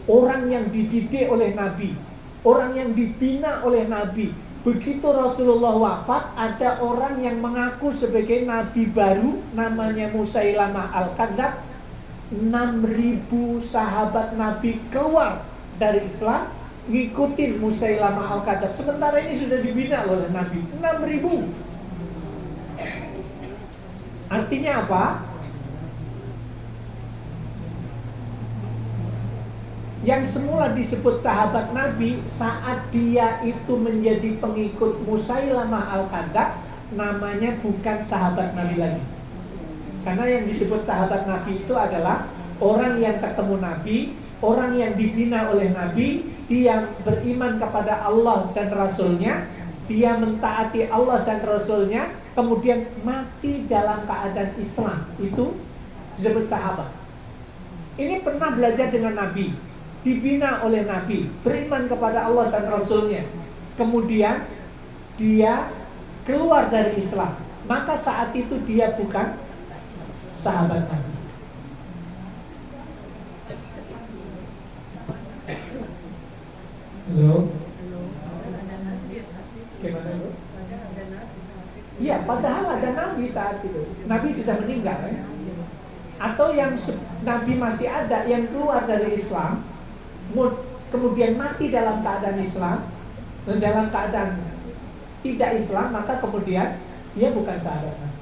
orang yang dididik oleh Nabi, orang yang dibina oleh Nabi. Begitu Rasulullah wafat, ada orang yang mengaku sebagai Nabi baru, namanya Musailamah Al-Kadzab. 6.000 sahabat Nabi keluar dari Islam, ngikutin Musailamah Al-Kadzab. Sementara ini sudah dibina oleh Nabi 6.000. Artinya apa? Yang semula disebut sahabat Nabi, saat dia itu menjadi pengikut Musailamah Al-Kadzab, namanya bukan sahabat Nabi lagi. Karena yang disebut sahabat Nabi itu adalah orang yang ketemu Nabi, orang yang dibina oleh Nabi, dia beriman kepada Allah dan Rasulnya, dia mentaati Allah dan Rasulnya, kemudian mati dalam keadaan Islam. Itu disebut sahabat. Ini pernah belajar dengan Nabi, dibina oleh Nabi, beriman kepada Allah dan Rasulnya, kemudian dia keluar dari Islam. Maka saat itu dia bukan sahabat Nabi. Halo? Gimana Bu? Iya, padahal ada Nabi saat itu. Nabi sudah meninggal ya? Atau yang Nabi masih ada, yang keluar dari Islam, kemudian mati dalam keadaan Islam, dan dalam keadaan tidak Islam, maka kemudian dia bukan sahabat Nabi.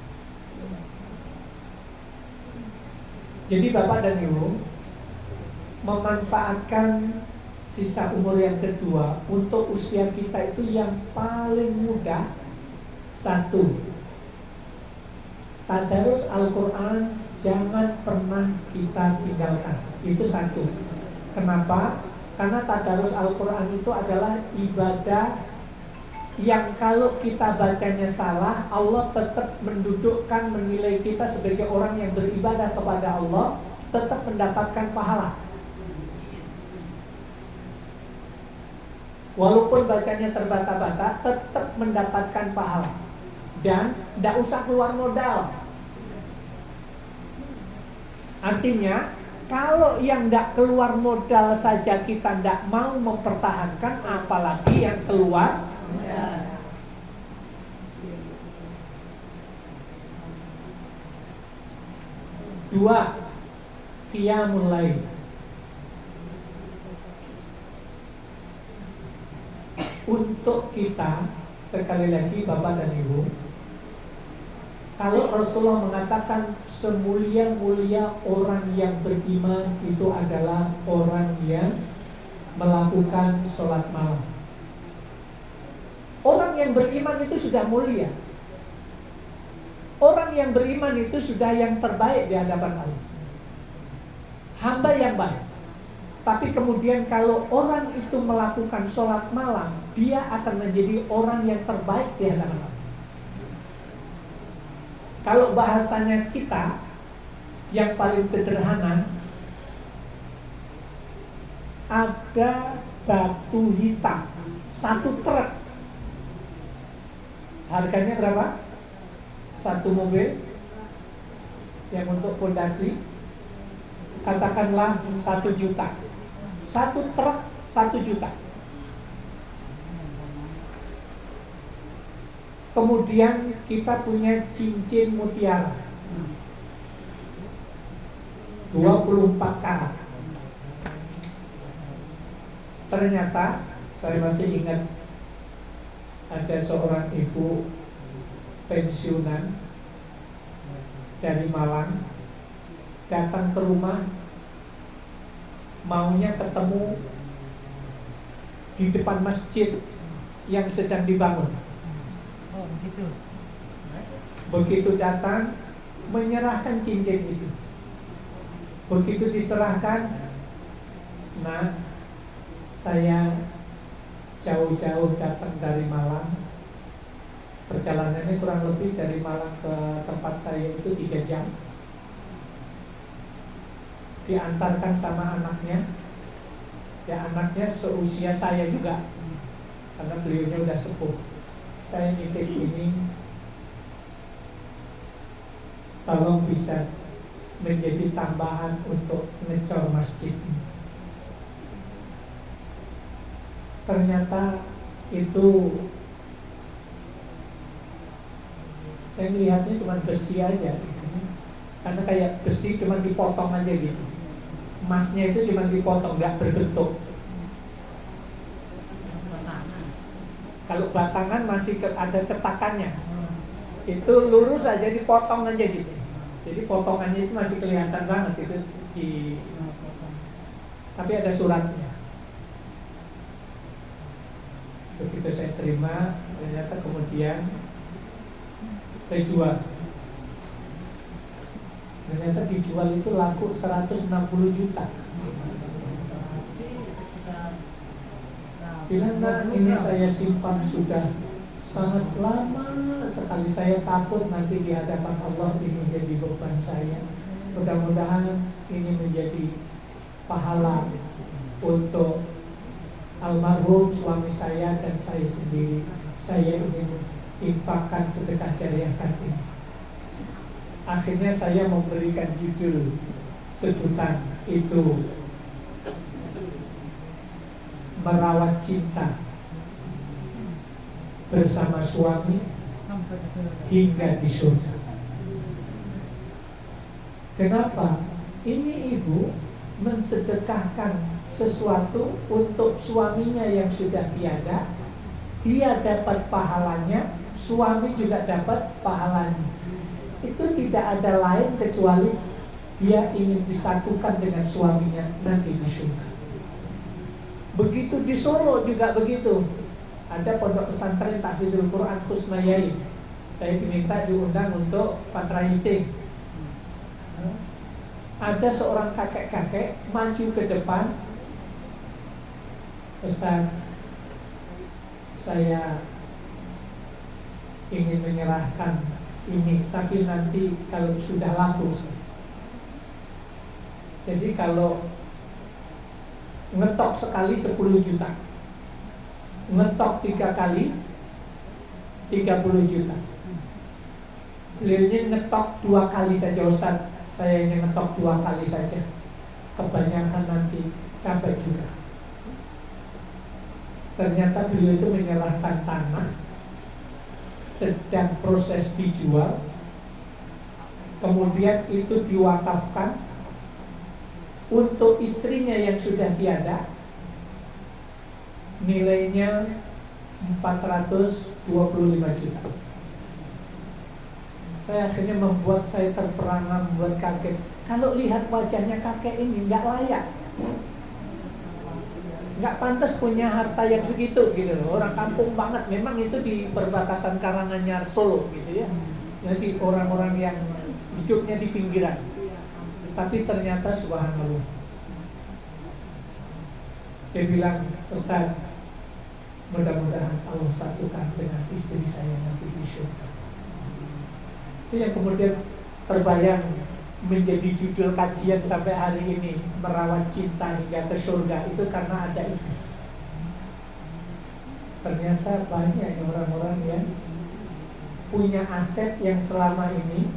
Jadi Bapak dan Ibu, memanfaatkan sisa umur yang kedua untuk usia kita itu yang paling mudah. Satu, tadarus Al-Quran jangan pernah kita tinggalkan. Itu satu. Kenapa? Karena tadarus Al-Quran itu adalah ibadah yang kalau kita bacanya salah, Allah tetap mendudukkan, menilai kita sebagai orang yang beribadah kepada Allah, tetap mendapatkan pahala. Walaupun bacanya terbata-bata, tetap mendapatkan pahala. Dan tidak usah keluar modal. Artinya, kalau yang tidak keluar modal saja kita tidak mau mempertahankan, apalagi yang keluar modal. Dua, qiyamul lail. Untuk kita, sekali lagi Bapak dan Ibu, kalau Rasulullah mengatakan semulia-mulia orang yang beriman itu adalah orang yang melakukan sholat malam. Orang yang beriman itu sudah mulia. Orang yang beriman itu sudah yang terbaik di hadapan Allah. Hamba yang baik. Tapi kemudian kalau orang itu melakukan sholat malam, dia akan menjadi orang yang terbaik di hadapan Allah. Kalau bahasanya kita yang paling sederhana, ada batu hitam 1 truk. Harganya berapa? 1 mobil yang untuk fondasi, katakanlah 1 juta. 1 truk 1 juta. Kemudian kita punya cincin mutiara 24 karat. Ternyata saya masih ingat ada seorang ibu pensiunan dari Malang datang ke rumah, maunya ketemu di depan masjid yang sedang dibangun. Oh, begitu. Begitu datang, menyerahkan cincin itu. Begitu diserahkan, nah, saya jauh-jauh datang dari Malang. Perjalanannya kurang lebih dari Malang ke tempat saya itu 3 jam. Diantarkan sama anaknya. Ya, anaknya seusia saya juga, karena beliaunya udah sepuh. Saya nitip ini, tolong bisa menjadi tambahan untuk ngecor masjid. Ternyata itu saya melihatnya cuma besi aja, karena kayak besi cuma dipotong aja gitu. Emasnya itu cuma dipotong, nggak berbentuk. Kalau batangan masih ada cetakannya, itu lurus aja dipotong aja gitu. Jadi potongannya itu masih kelihatan banget itu tapi ada suratnya. Begitu saya terima, ternyata kemudian saya jual. Ternyata dijual itu laku 160 juta. Bilang, nah, ini saya simpan sudah sangat lama sekali. Saya takut nanti di hadapan Allah ini menjadi beban saya. Mudah-mudahan ini menjadi pahala untuk almarhum suami saya dan saya sendiri. Saya ingin infakkan sedekah jariahkan ini. Akhirnya saya memberikan judul sebutan itu, merawat cinta bersama suami hingga di surga. Kenapa? Ini ibu mensedekahkan sesuatu untuk suaminya yang sudah tiada. Dia dapat pahalanya, suami juga dapat pahalanya. Itu tidak ada lain kecuali dia ingin disatukan dengan suaminya nanti di surga. Begitu di Solo juga begitu. Ada pondok pesantren Tahfidzul Quran Husnayai. Saya diminta diundang untuk fundraising. Ada seorang kakek-kakek maju ke depan, Ustaz, saya ingin menyerahkan ini, tapi nanti kalau sudah laku. Jadi kalau ngetok sekali 10 juta, ngetok 3 kali 30 juta. Beliaunya ngetok 2 kali saja, Ustaz. Saya ingin ngetok 2 kali saja. Kebanyakan nanti capek juga. Ternyata beliau itu menyerahkan tanah, sedang proses dijual, kemudian itu diwakafkan untuk istrinya yang sudah tiada, nilainya 425 juta. Saya akhirnya membuat saya terperangah, membuat kaget. Kalau lihat wajahnya kakek ini nggak layak, nggak pantas punya harta yang segitu gitu loh. Orang kampung banget, memang itu di perbatasan Karanganyar Solo gitu ya. Jadi orang-orang yang hidupnya di pinggiran. Tapi ternyata subhanallah, dia bilang, Ustaz, mudah-mudahan Allah satukan dengan istri saya nanti di surga. Itu yang kemudian terbayang menjadi judul kajian sampai hari ini, merawat cinta hingga ke surga, itu karena ada itu. Ternyata banyak orang-orang yang punya aset yang selama ini.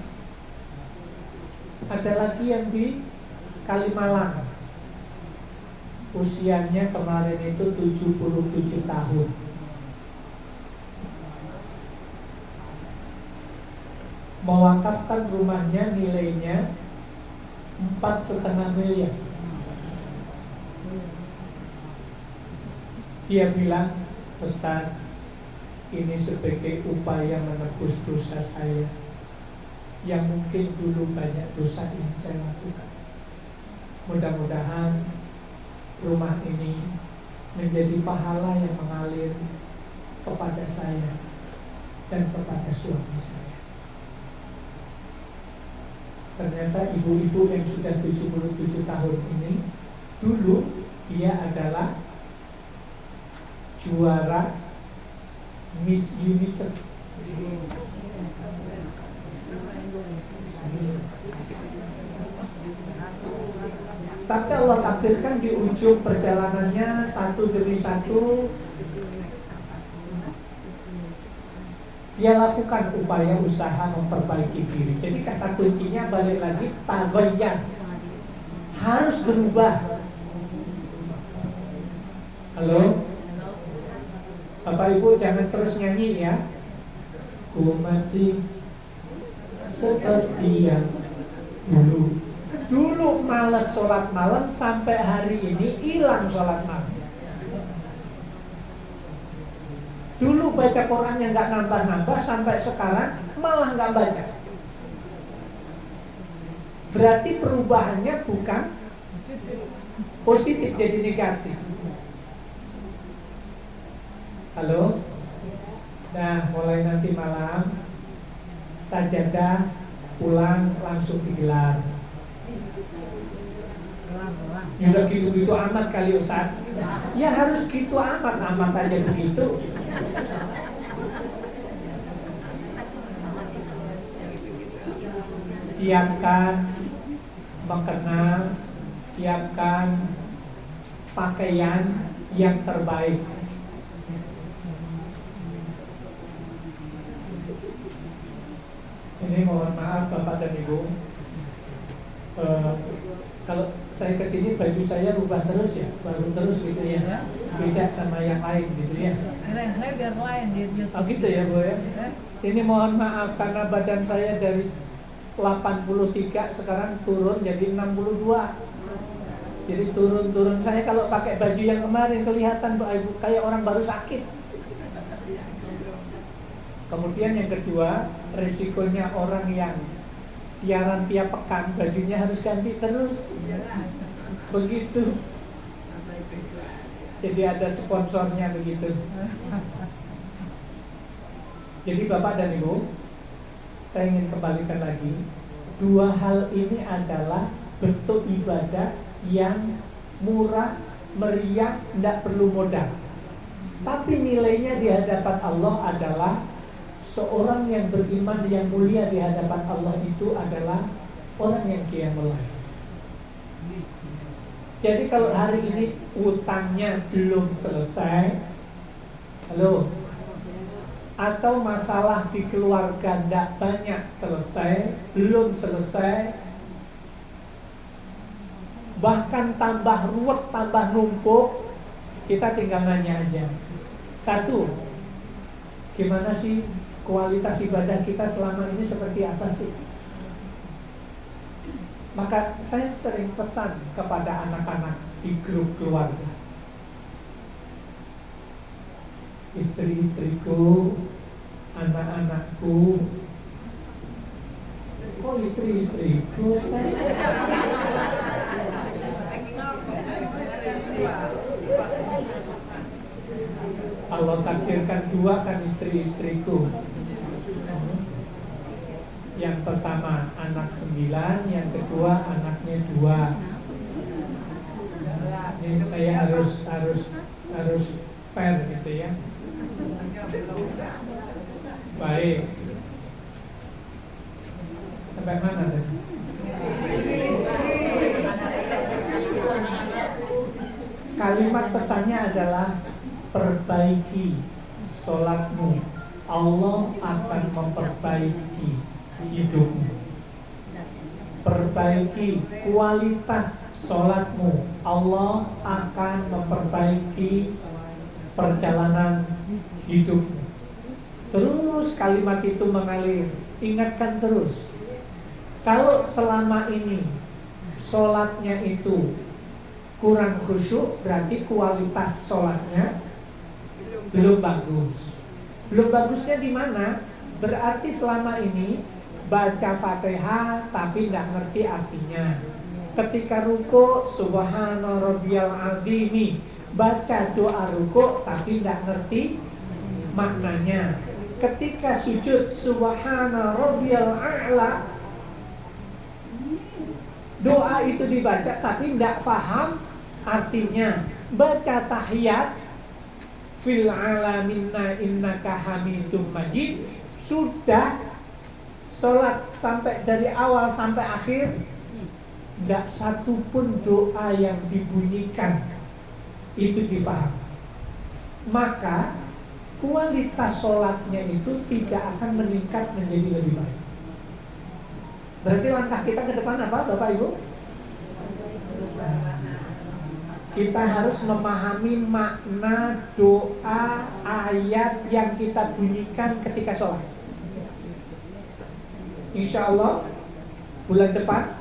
Ada lagi yang di Kalimalang, usianya kemarin itu 77 tahun. Mewakafkan rumahnya, nilainya 4,5 miliar. Dia bilang, Ustaz, ini sebagai upaya menebus dosa saya yang mungkin dulu banyak dosa yang saya lakukan. Mudah-mudahan rumah ini menjadi pahala yang mengalir kepada saya dan kepada suami saya. Ternyata ibu-ibu yang sudah 77 tahun ini, dulu dia adalah juara Miss Universe. Tapi Allah takdirkan di ujung perjalanannya satu demi satu dia lakukan upaya usaha memperbaiki diri. Jadi kata kuncinya balik lagi, tabayyan, harus berubah. Halo, Bapak Ibu jangan terus nyanyi ya. Ku masih seperti yang dulu. Dulu malas sholat malam, sampai hari ini hilang sholat malam. Dulu baca Quran yang gak nambah-nambah, sampai sekarang malah gak baca. Berarti perubahannya bukan positif, jadi negatif. Halo? Nah, mulai nanti malam sajadah pulang langsung digelar. Ya udah gitu-gitu amat kali Ustaz. Ya harus gitu amat aja begitu. Siapkan makanan, siapkan pakaian yang terbaik. Ini mohon maaf Bapak dan Ibu, kalau saya kesini baju saya rubah terus ya, baru terus gitu ya, beda sama yang lain gitu ya. Keren, saya biar lain di YouTube. Oh gitu ya Bu ya. Ini mohon maaf karena badan saya dari 83 sekarang turun jadi 62. Jadi turun. Saya kalau pakai baju yang kemarin kelihatan kayak orang baru sakit. Kemudian yang kedua, risikonya orang yang siaran tiap pekan bajunya harus ganti terus. Begitu. Jadi ada sponsornya begitu. Jadi Bapak dan Ibu, saya ingin kembalikan lagi, dua hal ini adalah bentuk ibadah yang murah, meriah, tidak perlu modal. Tapi nilainya di hadapan Allah adalah seorang yang beriman yang mulia di hadapan Allah itu adalah orang yang qiyamul lail. Jadi kalau hari ini utangnya belum selesai, halo, atau masalah di keluarga tidak banyak selesai, belum selesai, bahkan tambah ruwet, tambah numpuk, kita tinggal nanya aja. Satu, gimana sih kualitas ibadah kita selama ini, seperti apa sih? Maka saya sering pesan kepada anak-anak di grup keluarga, istri-istriku, anak-anakku. Kok istri-istriku? Allah takdirkan dua kan istri-istriku. Yang pertama anak 9, yang kedua anaknya 2. Ini saya harus fair gitu ya. Baik. Sampai mana tadi? Kalimat pesannya adalah perbaiki sholatmu, Allah akan memperbaiki hidupmu. Perbaiki kualitas sholatmu, Allah akan memperbaiki perjalanan hidupmu. Terus kalimat itu mengalir. Ingatkan terus, kalau selama ini sholatnya itu kurang khusyuk, berarti kualitas sholatnya belum bagus. Belum bagusnya di mana? Berarti selama ini baca Fatihah tapi tidak ngerti artinya. Ketika ruku, subhana rabbiyal azimi, baca doa ruku tapi tidak ngerti maknanya. Ketika sujud, subhana rabbiyal a'la, doa itu dibaca tapi tidak paham artinya. Baca tahiyat, fil alaminna innaka hamidum majid, sudah sholat sampai dari awal sampai akhir, tidak satu pun doa yang dibunyikan itu dipaham. Maka kualitas sholatnya itu tidak akan meningkat menjadi lebih baik. Berarti langkah kita ke depan apa, Bapak Ibu? Kita harus memahami makna doa ayat yang kita bunyikan ketika sholat. Insya Allah bulan depan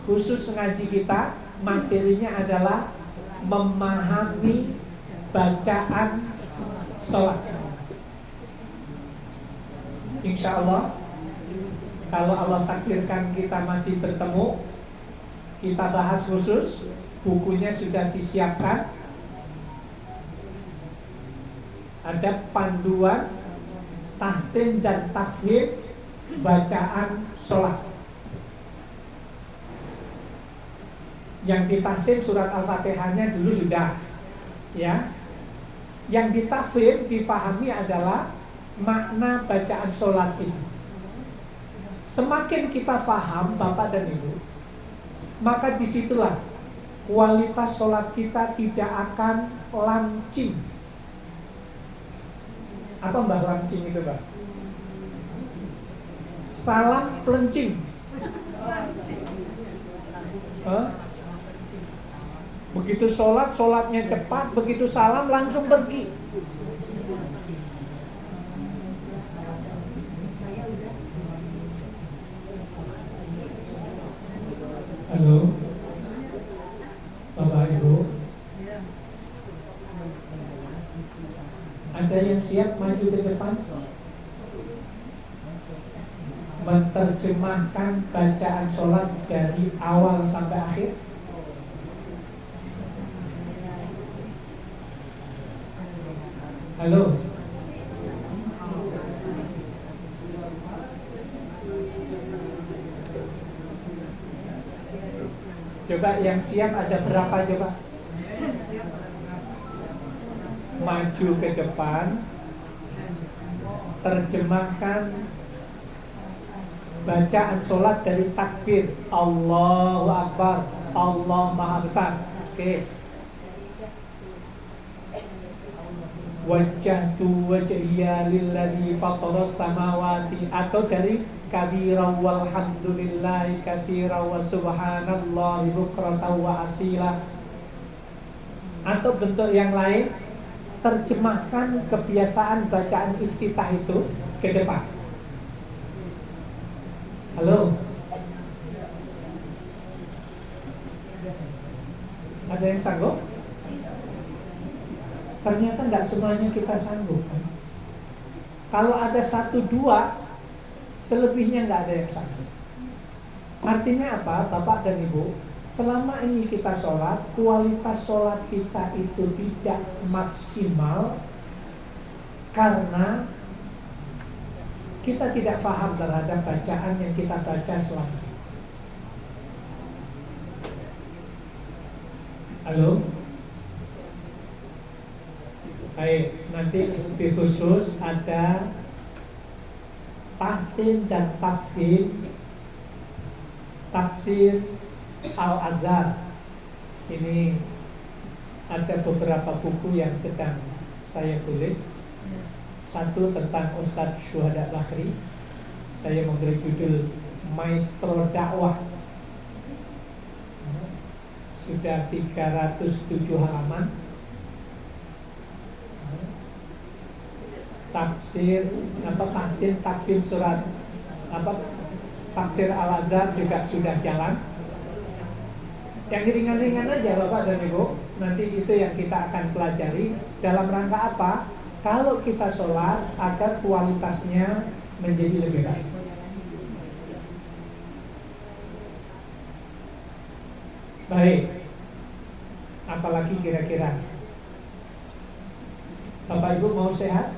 khusus ngaji kita, materinya adalah memahami bacaan sholat. Insya Allah, kalau Allah takdirkan kita masih bertemu, kita bahas khusus. Bukunya sudah disiapkan. Ada panduan tahsin dan tafhim bacaan sholat. Yang ditahsin surat Al-Fatihahnya dulu sudah, ya. Yang ditafhim, difahami adalah makna bacaan sholat itu. Semakin kita paham, Bapak dan Ibu, maka disitulah kualitas sholat kita tidak akan lancing. Apa mbak lancing itu, Mbak? Salam pelencing. Begitu sholat, sholatnya cepat. Begitu salam langsung pergi. Halo Bapak Ibu, ada yang siap maju ke depan menerjemahkan bacaan sholat dari awal sampai akhir? Halo. Coba yang siap ada berapa coba? Maju ke depan terjemahkan bacaan sholat dari takbir Allahu Akbar, Allah Maha Besar. Oke. Wajjahtu wajhiya lilladzi fataras samawati, atau dari kabira walhamdulillahi katsira wa subhanallahi bukratan wa asila, atau bentuk yang lain. Terjemahkan kebiasaan bacaan iftitah itu ke depan. Halo? Ada yang sanggup? Ternyata nggak semuanya kita sanggup. Kalau ada 1-2, selebihnya nggak ada yang sanggup. Artinya apa, Bapak dan Ibu? Selama ini kita sholat, kualitas sholat kita itu tidak maksimal karena kita tidak paham terhadap bacaan yang kita baca selama ini. Halo? Baik, nanti lebih khusus ada tahsin dan tafhim, tafsir Al-Azhar. Ini ada beberapa buku yang sedang saya tulis. Satu tentang Ustadz Syuhada Bakhri. Saya memberi judul Maestro Dakwah. Sudah 307 halaman. Tafsir tahsin takfir surat tafsir Al-Azhar juga sudah jalan. Yang ringan-ringan aja Bapak dan Ibu. Nanti itu yang kita akan pelajari. Dalam rangka apa? Kalau kita sholat agar kualitasnya menjadi lebih baik. Baik. Apalagi kira-kira? Bapak Ibu mau sehat?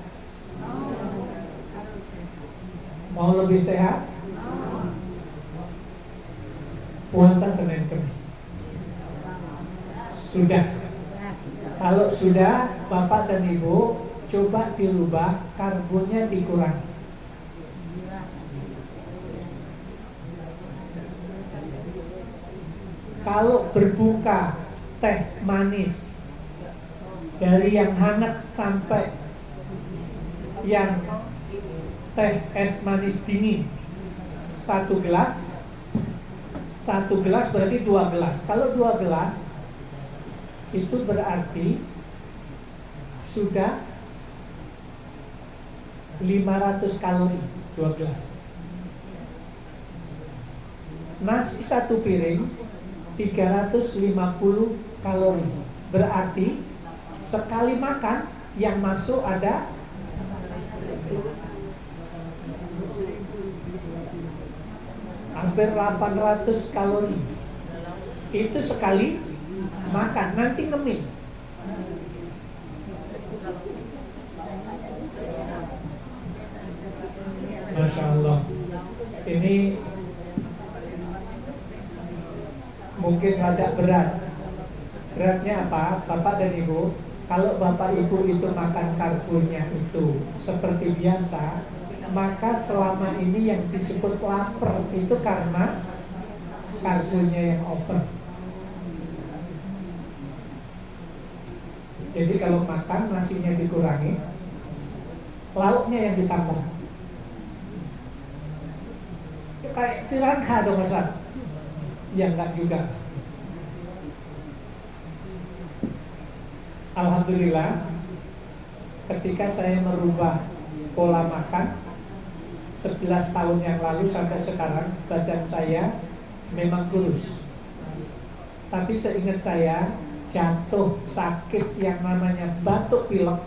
Mau lebih sehat? Puasa Senin Kamis. Sudah. Kalau sudah, Bapak dan Ibu coba dirubah, karbonnya dikurangi. Kalau berbuka teh manis dari yang hangat sampai yang teh es manis dingin 1 gelas, 1 gelas berarti 2 gelas. Kalau 2 gelas itu berarti sudah 500 kalori 2 gelas. Nasi 1 piring 350 kalori. Berarti sekali makan yang masuk ada hampir 800 kalori. Itu sekali makan, nanti ngemil. Masya Allah. Ini mungkin rada berat. Beratnya apa? Bapak dan Ibu, kalau Bapak Ibu itu makan karbonya itu seperti biasa, maka selama ini yang disebut lapar itu karena karbonya yang over. Jadi kalau makan nasinya dikurangi, lauknya yang ditambah. Ya, kayak piranha dong Ustaz. Ya enggak juga. Alhamdulillah, ketika saya merubah pola makan 11 tahun yang lalu sampai sekarang, badan saya memang kurus. Tapi seingat saya, jatuh sakit yang namanya batuk pilek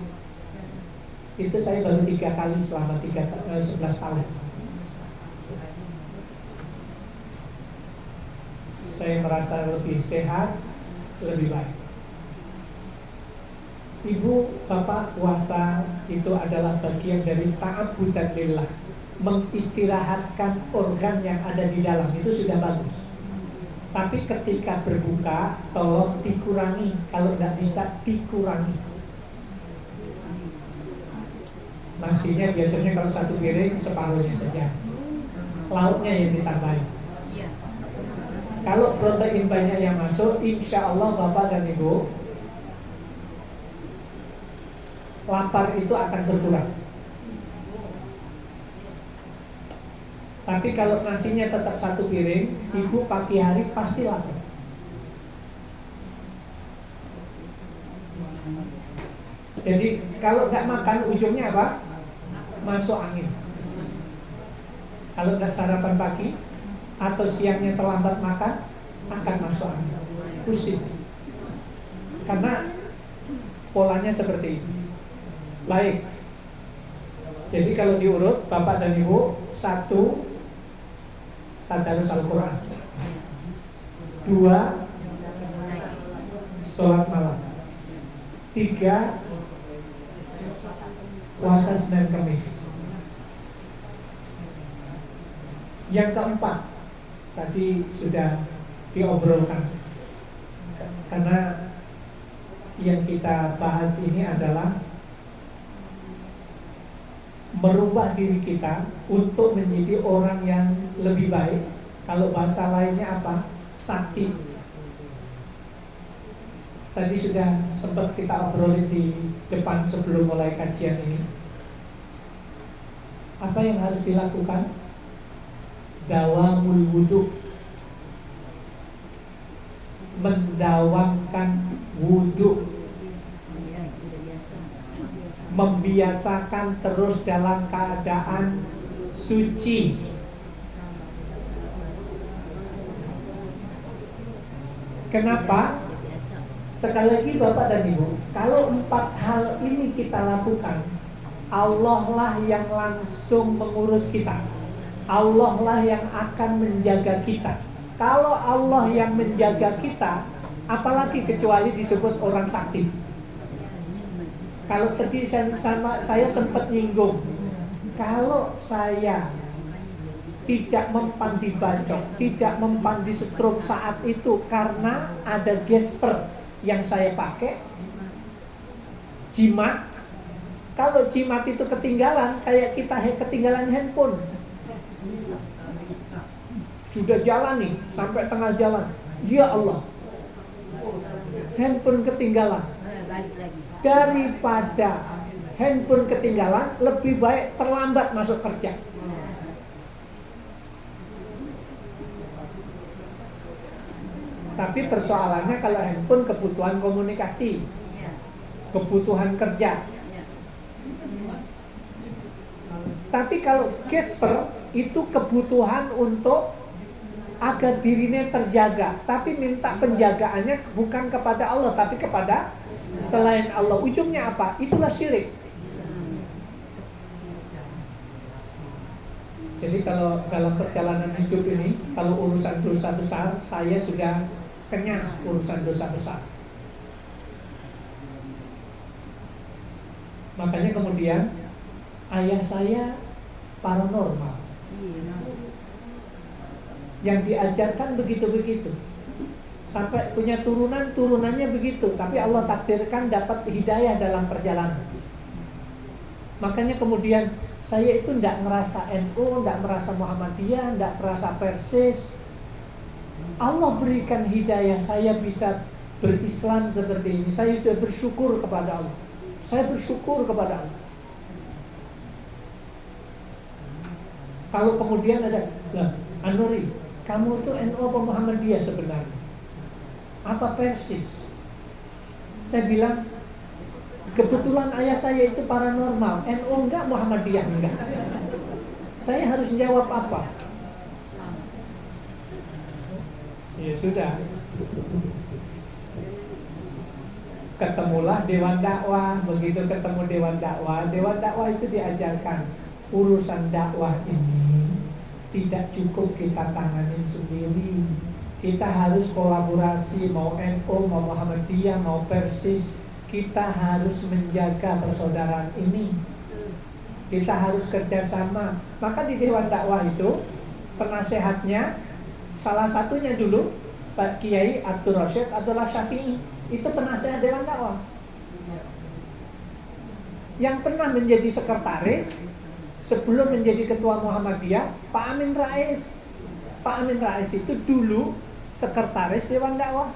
itu saya baru 3 kali selama 11 tahun. Saya merasa lebih sehat, lebih baik. Ibu, Bapak, puasa itu adalah bagian dari ta'abudan lillah, mengistirahatkan organ yang ada di dalam, itu sudah bagus. Tapi ketika berbuka, tolong dikurangi. Kalau tidak bisa, dikurangi. Nasinya biasanya kalau satu piring separuhnya saja, lauknya yang ditambahin. Kalau protein banyak yang masuk, insya Allah Bapak dan Ibu, lapar itu akan berkurang. Tapi kalau nasinya tetap satu piring, Ibu pagi hari pasti lapar. Jadi kalau nggak makan, ujungnya apa? Masuk angin. Kalau nggak sarapan pagi atau siangnya terlambat makan, akan masuk angin, pusing. Karena polanya seperti ini. Baik. Jadi kalau diurut, Bapak dan Ibu, 1, tadarus Al-Quran, 2, sholat malam, 3, puasa Senin Kamis. Yang keempat tadi sudah diobrolkan, karena yang kita bahas ini adalah merubah diri kita untuk menjadi orang yang lebih baik. Kalau bahasa lainnya apa? Sakti. Tadi sudah sempat kita obrolin di depan sebelum mulai kajian ini. Apa yang harus dilakukan? Dawamul wudu, mendawamkan wudu, membiasakan terus dalam keadaan suci. Kenapa? Sekali lagi Bapak dan Ibu, kalau 4 hal ini kita lakukan, Allah lah yang langsung mengurus kita. Allah lah yang akan menjaga kita. Kalau Allah yang menjaga kita, apalagi kecuali disebut orang sakti. Kalau tadi saya sempat nyinggung, kalau saya tidak mempan di bacok, tidak mempan di stroke saat itu karena ada gesper yang saya pakai, jimat. Kalau jimat itu ketinggalan, kayak kita ketinggalan handphone, sudah jalan nih sampai tengah jalan, ya Allah, handphone ketinggalan. Daripada handphone ketinggalan, lebih baik terlambat masuk kerja. Tapi persoalannya kalau handphone kebutuhan komunikasi, kebutuhan kerja. Tapi kalau gesper itu kebutuhan untuk agar dirinya terjaga, tapi minta penjagaannya bukan kepada Allah, tapi kepada selain Allah. Ujungnya apa? Itulah syirik. Jadi kalau dalam perjalanan hidup ini, kalau urusan dosa besar, saya sudah kenyang urusan dosa besar. Makanya kemudian ayah saya paranormal, yang diajarkan begitu-begitu, sampai punya turunannya begitu. Tapi Allah takdirkan dapat hidayah dalam perjalanan. Makanya kemudian saya itu tidak merasa NU, tidak merasa Muhammadiyah, tidak merasa Persis. Allah berikan hidayah, saya bisa berislam seperti ini. Saya sudah bersyukur kepada Allah. Saya bersyukur kepada Allah. Kalau kemudian ada, Anuri, kamu tuh NU apa Muhammadiyah sebenarnya? Apa Persis? Saya bilang, kebetulan ayah saya itu paranormal, NU enggak, Muhammadiyah enggak. Saya harus jawab apa? Ya sudah. Ketemulah Dewan Dakwah. Begitu ketemu Dewan Dakwah itu diajarkan urusan dakwah ini tidak cukup kita tanganin sendiri. Kita harus kolaborasi, mau NU, mau Muhammadiyah, mau Persis. Kita harus menjaga persaudaraan ini. Kita harus kerjasama. Maka di Dewan Dakwah itu penasehatnya salah satunya dulu Pak Kiai Abdul Rasyid Abdullah Syafi'i. Itu penasehat Dewan Dakwah. Yang pernah menjadi sekretaris sebelum menjadi ketua Muhammadiyah, Pak Amin Rais. Pak Amin Rais itu dulu sekretaris Dewan Dakwah.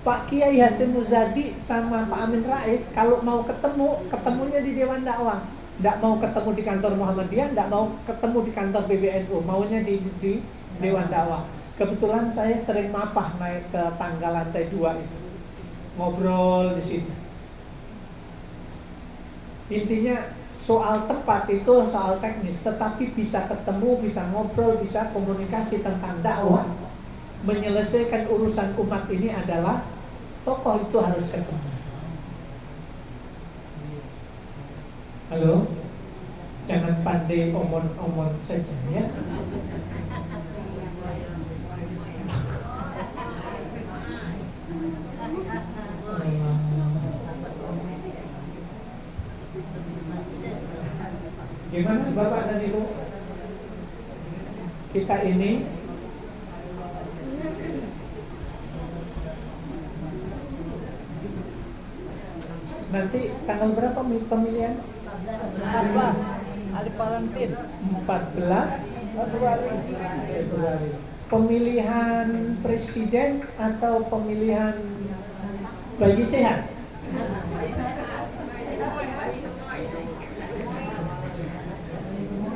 Pak Kiai Hasyim Muzadi sama Pak Amin Rais kalau mau ketemu, ketemunya di Dewan Dakwah. Tidak mau ketemu di kantor Muhammadiyah, tidak mau ketemu di kantor PBNU, maunya di Dewan Dakwah. Kebetulan saya sering mapah naik ke tangga lantai 2 itu, ngobrol di sini. Intinya soal tempat itu soal teknis, tetapi bisa ketemu, bisa ngobrol, bisa komunikasi tentang dakwah, menyelesaikan urusan umat ini adalah tokoh itu harus ketemu. Halo, jangan pandai omon-omon saja ya. Gimana Bapak dan Ibu? Kita ini nanti tanggal berapa pemilihan? 14 Ali Valentin 14 Februari. Pemilihan presiden atau pemilihan bagi sehat?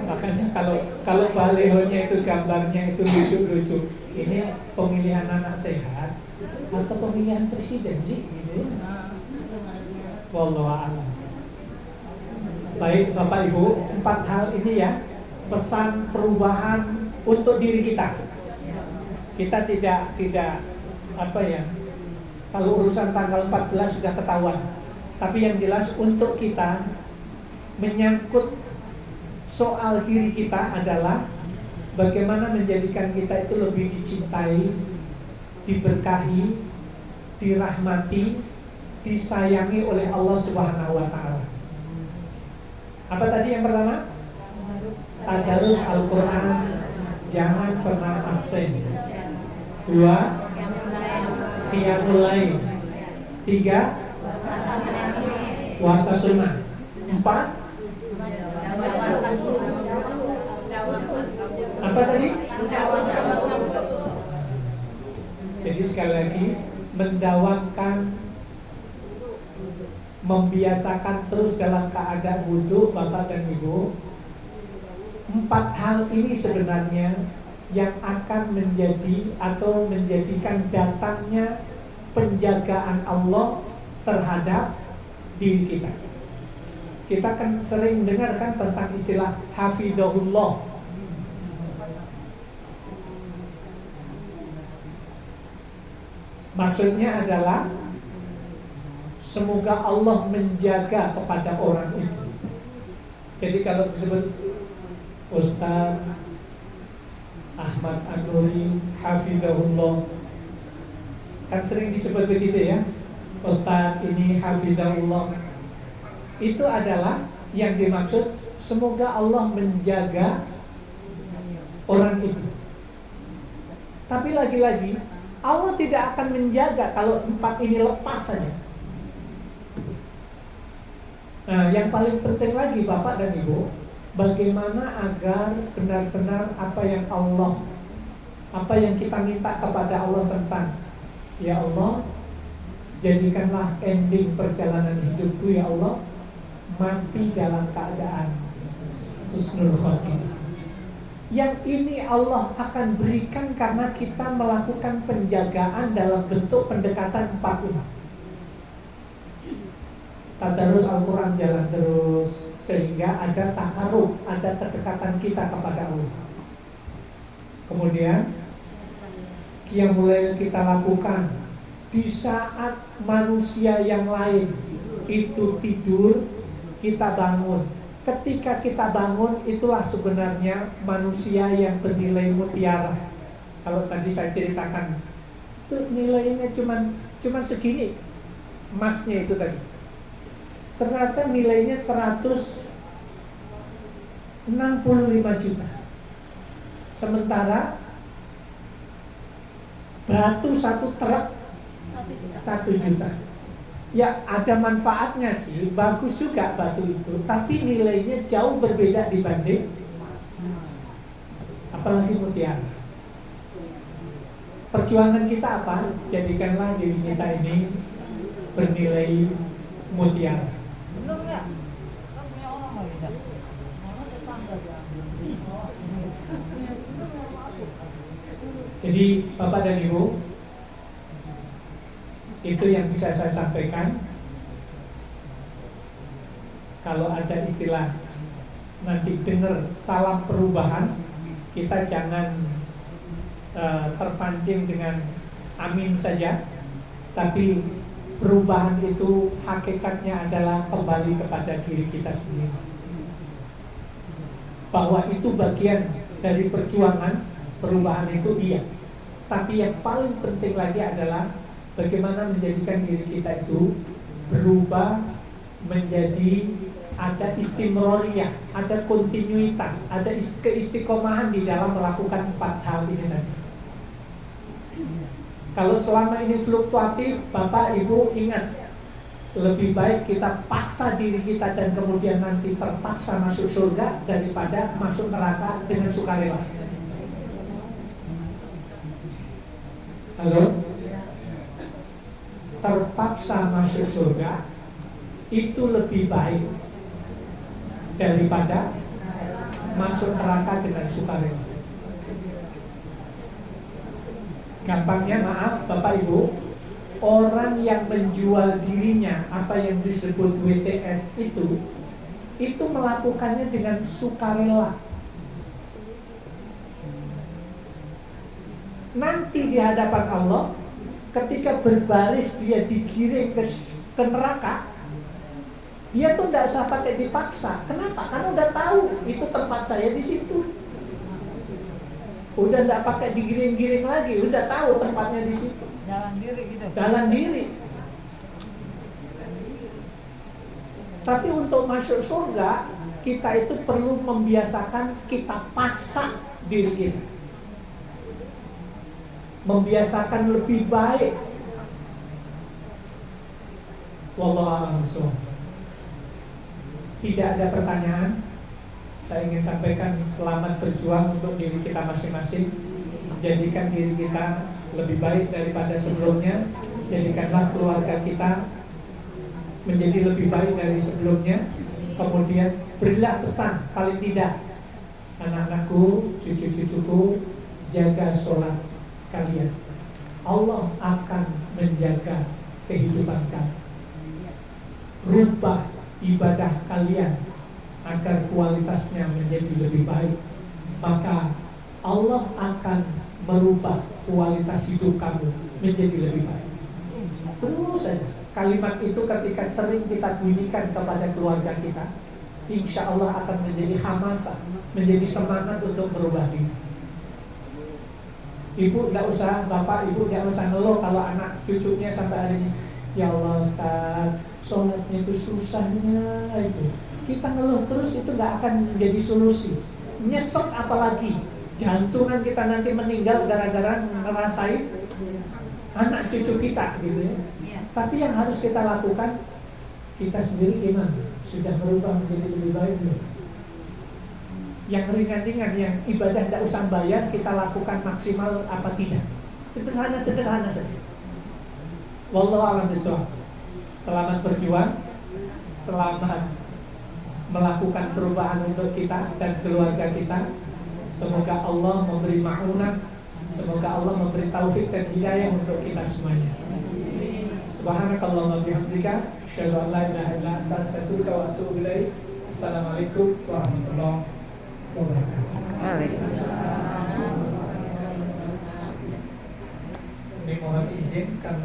Makanya kalau balihonya itu gambarnya itu lucu-lucu, ini pemilihan anak sehat atau pemilihan presiden sih gitu ya. Wallahu a'lam. Baik Bapak Ibu, 4 hal ini ya, pesan perubahan untuk diri kita. Kita tidak apa ya, kalau urusan tanggal 14 sudah ketahuan. Tapi yang jelas untuk kita menyangkut soal diri kita adalah bagaimana menjadikan kita itu lebih dicintai, diberkahi, dirahmati, disayangi oleh Allah Subhanahu wa taala. Apa tadi yang pertama? Tadarus Al-Qur'an, jangan pernah absen. 2, Qiyamul Lail. 3, puasa sunnah. 4, apa tadi? Jadi sekali lagi, mendawamkan, membiasakan terus dalam keadaan wudu Bapak dan Ibu. 4 hal ini sebenarnya yang akan menjadi atau menjadikan datangnya penjagaan Allah terhadap diri kita. Kita kan sering dengarkan tentang istilah hafizahullah. Maksudnya adalah semoga Allah menjaga kepada orang itu. Jadi kalau disebut Ustaz Ahmad An-Nuri hafizahullah, kan sering disebut begitu ya, Ustaz ini hafizahullah. Itu adalah yang dimaksud semoga Allah menjaga orang itu. Tapi lagi-lagi Allah tidak akan menjaga kalau 4 ini lepas saja. Nah, yang paling penting lagi Bapak dan Ibu, bagaimana agar benar-benar apa yang kita minta kepada Allah tentang, ya Allah, jadikanlah ending perjalanan hidupku ya Allah mati dalam keadaan husnul khotimah. Yang ini Allah akan berikan karena kita melakukan penjagaan dalam bentuk pendekatan 4 ini. Tadarus Al-Quran jalan terus, sehingga ada takarub, ada kedekatan kita kepada Allah. Kemudian Qiyamul Lail kita lakukan di saat manusia yang lain itu tidur, kita bangun. Ketika kita bangun, itulah sebenarnya manusia yang bernilai mutiara. Kalau tadi saya ceritakan, itu nilainya cuman segini, emasnya itu tadi. Ternyata nilainya 165 juta. Sementara batu 1 truk 1 juta. Ya ada manfaatnya sih, bagus juga batu itu, tapi nilainya jauh berbeda dibanding apalagi mutiara. Perjuangan kita apa? Jadikanlah diri kita ini bernilai mutiara. Belum ya? Kan punya orang lagi dah. Mana tetangga dia. Jadi Bapak dan Ibu, itu yang bisa saya sampaikan. Kalau ada istilah nanti dengar salam perubahan, kita jangan terpancing dengan amin saja, tapi perubahan itu hakikatnya adalah kembali kepada diri kita sendiri. Bahwa itu bagian dari perjuangan perubahan itu iya, tapi yang paling penting lagi adalah bagaimana menjadikan diri kita itu berubah menjadi ada istimroriyah, ada kontinuitas, ada keistiqomahan di dalam melakukan 4 hal ini tadi. Kalau selama ini fluktuatif, Bapak Ibu ingat, lebih baik kita paksa diri kita dan kemudian nanti terpaksa masuk surga daripada masuk neraka dengan sukarela. Halo? Terpaksa masuk surga itu lebih baik daripada masuk neraka dengan sukarela. Gampangnya, maaf Bapak Ibu, orang yang menjual dirinya, apa yang disebut WTS itu melakukannya dengan sukarela. Nanti di hadapan Allah, ketika berbaris dia digiring ke neraka, dia tuh tidak usah pakai dipaksa. Kenapa? Karena udah tahu itu tempat saya di situ. Udah tidak pakai digiring-giring lagi, udah tahu tempatnya di situ. Jalan diri gitu. Jalan diri. Tapi untuk masuk surga, kita itu perlu membiasakan kita paksa diri kita. Membiasakan lebih baik. Wallahu a'lam bishawab. Tidak ada pertanyaan. Saya ingin sampaikan selamat berjuang untuk diri kita masing-masing. Jadikan diri kita lebih baik daripada sebelumnya. Jadikanlah keluarga kita menjadi lebih baik dari sebelumnya. Kemudian berilah pesan, paling tidak, anak-anakku, cucu-cucuku, jaga sholat kalian. Allah akan menjaga kehidupan kalian. Rubah ibadah kalian agar kualitasnya menjadi lebih baik, maka Allah akan merubah kualitas hidup kamu menjadi lebih baik. Terus saja kalimat itu ketika sering kita bunyikan kepada keluarga kita, insya Allah akan menjadi hamasah, menjadi semangat untuk berubah diri. Ibu tidak usah, bapak ibu tidak usah ngeluh kalau anak cucunya sampai hari ini, ya Allah Ustaz, sholatnya itu susahnya itu. Kita ngeluh terus itu nggak akan menjadi solusi. Nyesek apalagi, jantungan kita nanti meninggal gara-gara ngerasain anak cucu kita gitu ya. Tapi yang harus kita lakukan, kita sendiri gimana? Sudah berubah menjadi lebih baik belum? Yang ringan-ringan, yang ibadah tidak usah bayar, kita lakukan maksimal apa tidak? Sederhana-sederhana saja. Wallahu a'lam bishawab. Selamat berjuang, selamat melakukan perubahan untuk kita dan keluarga kita. Semoga Allah memberi ma'unah, semoga Allah memberi taufik dan hidayah untuk kita semuanya. Subhanakallahumma bihamdika, asyhadu an la ilaha illa anta, astaghfiruka wa atubu ilaik. Assalamualaikum warahmatullahi wabarakatuh. Waalaikumsalam. Ini mohon izin karena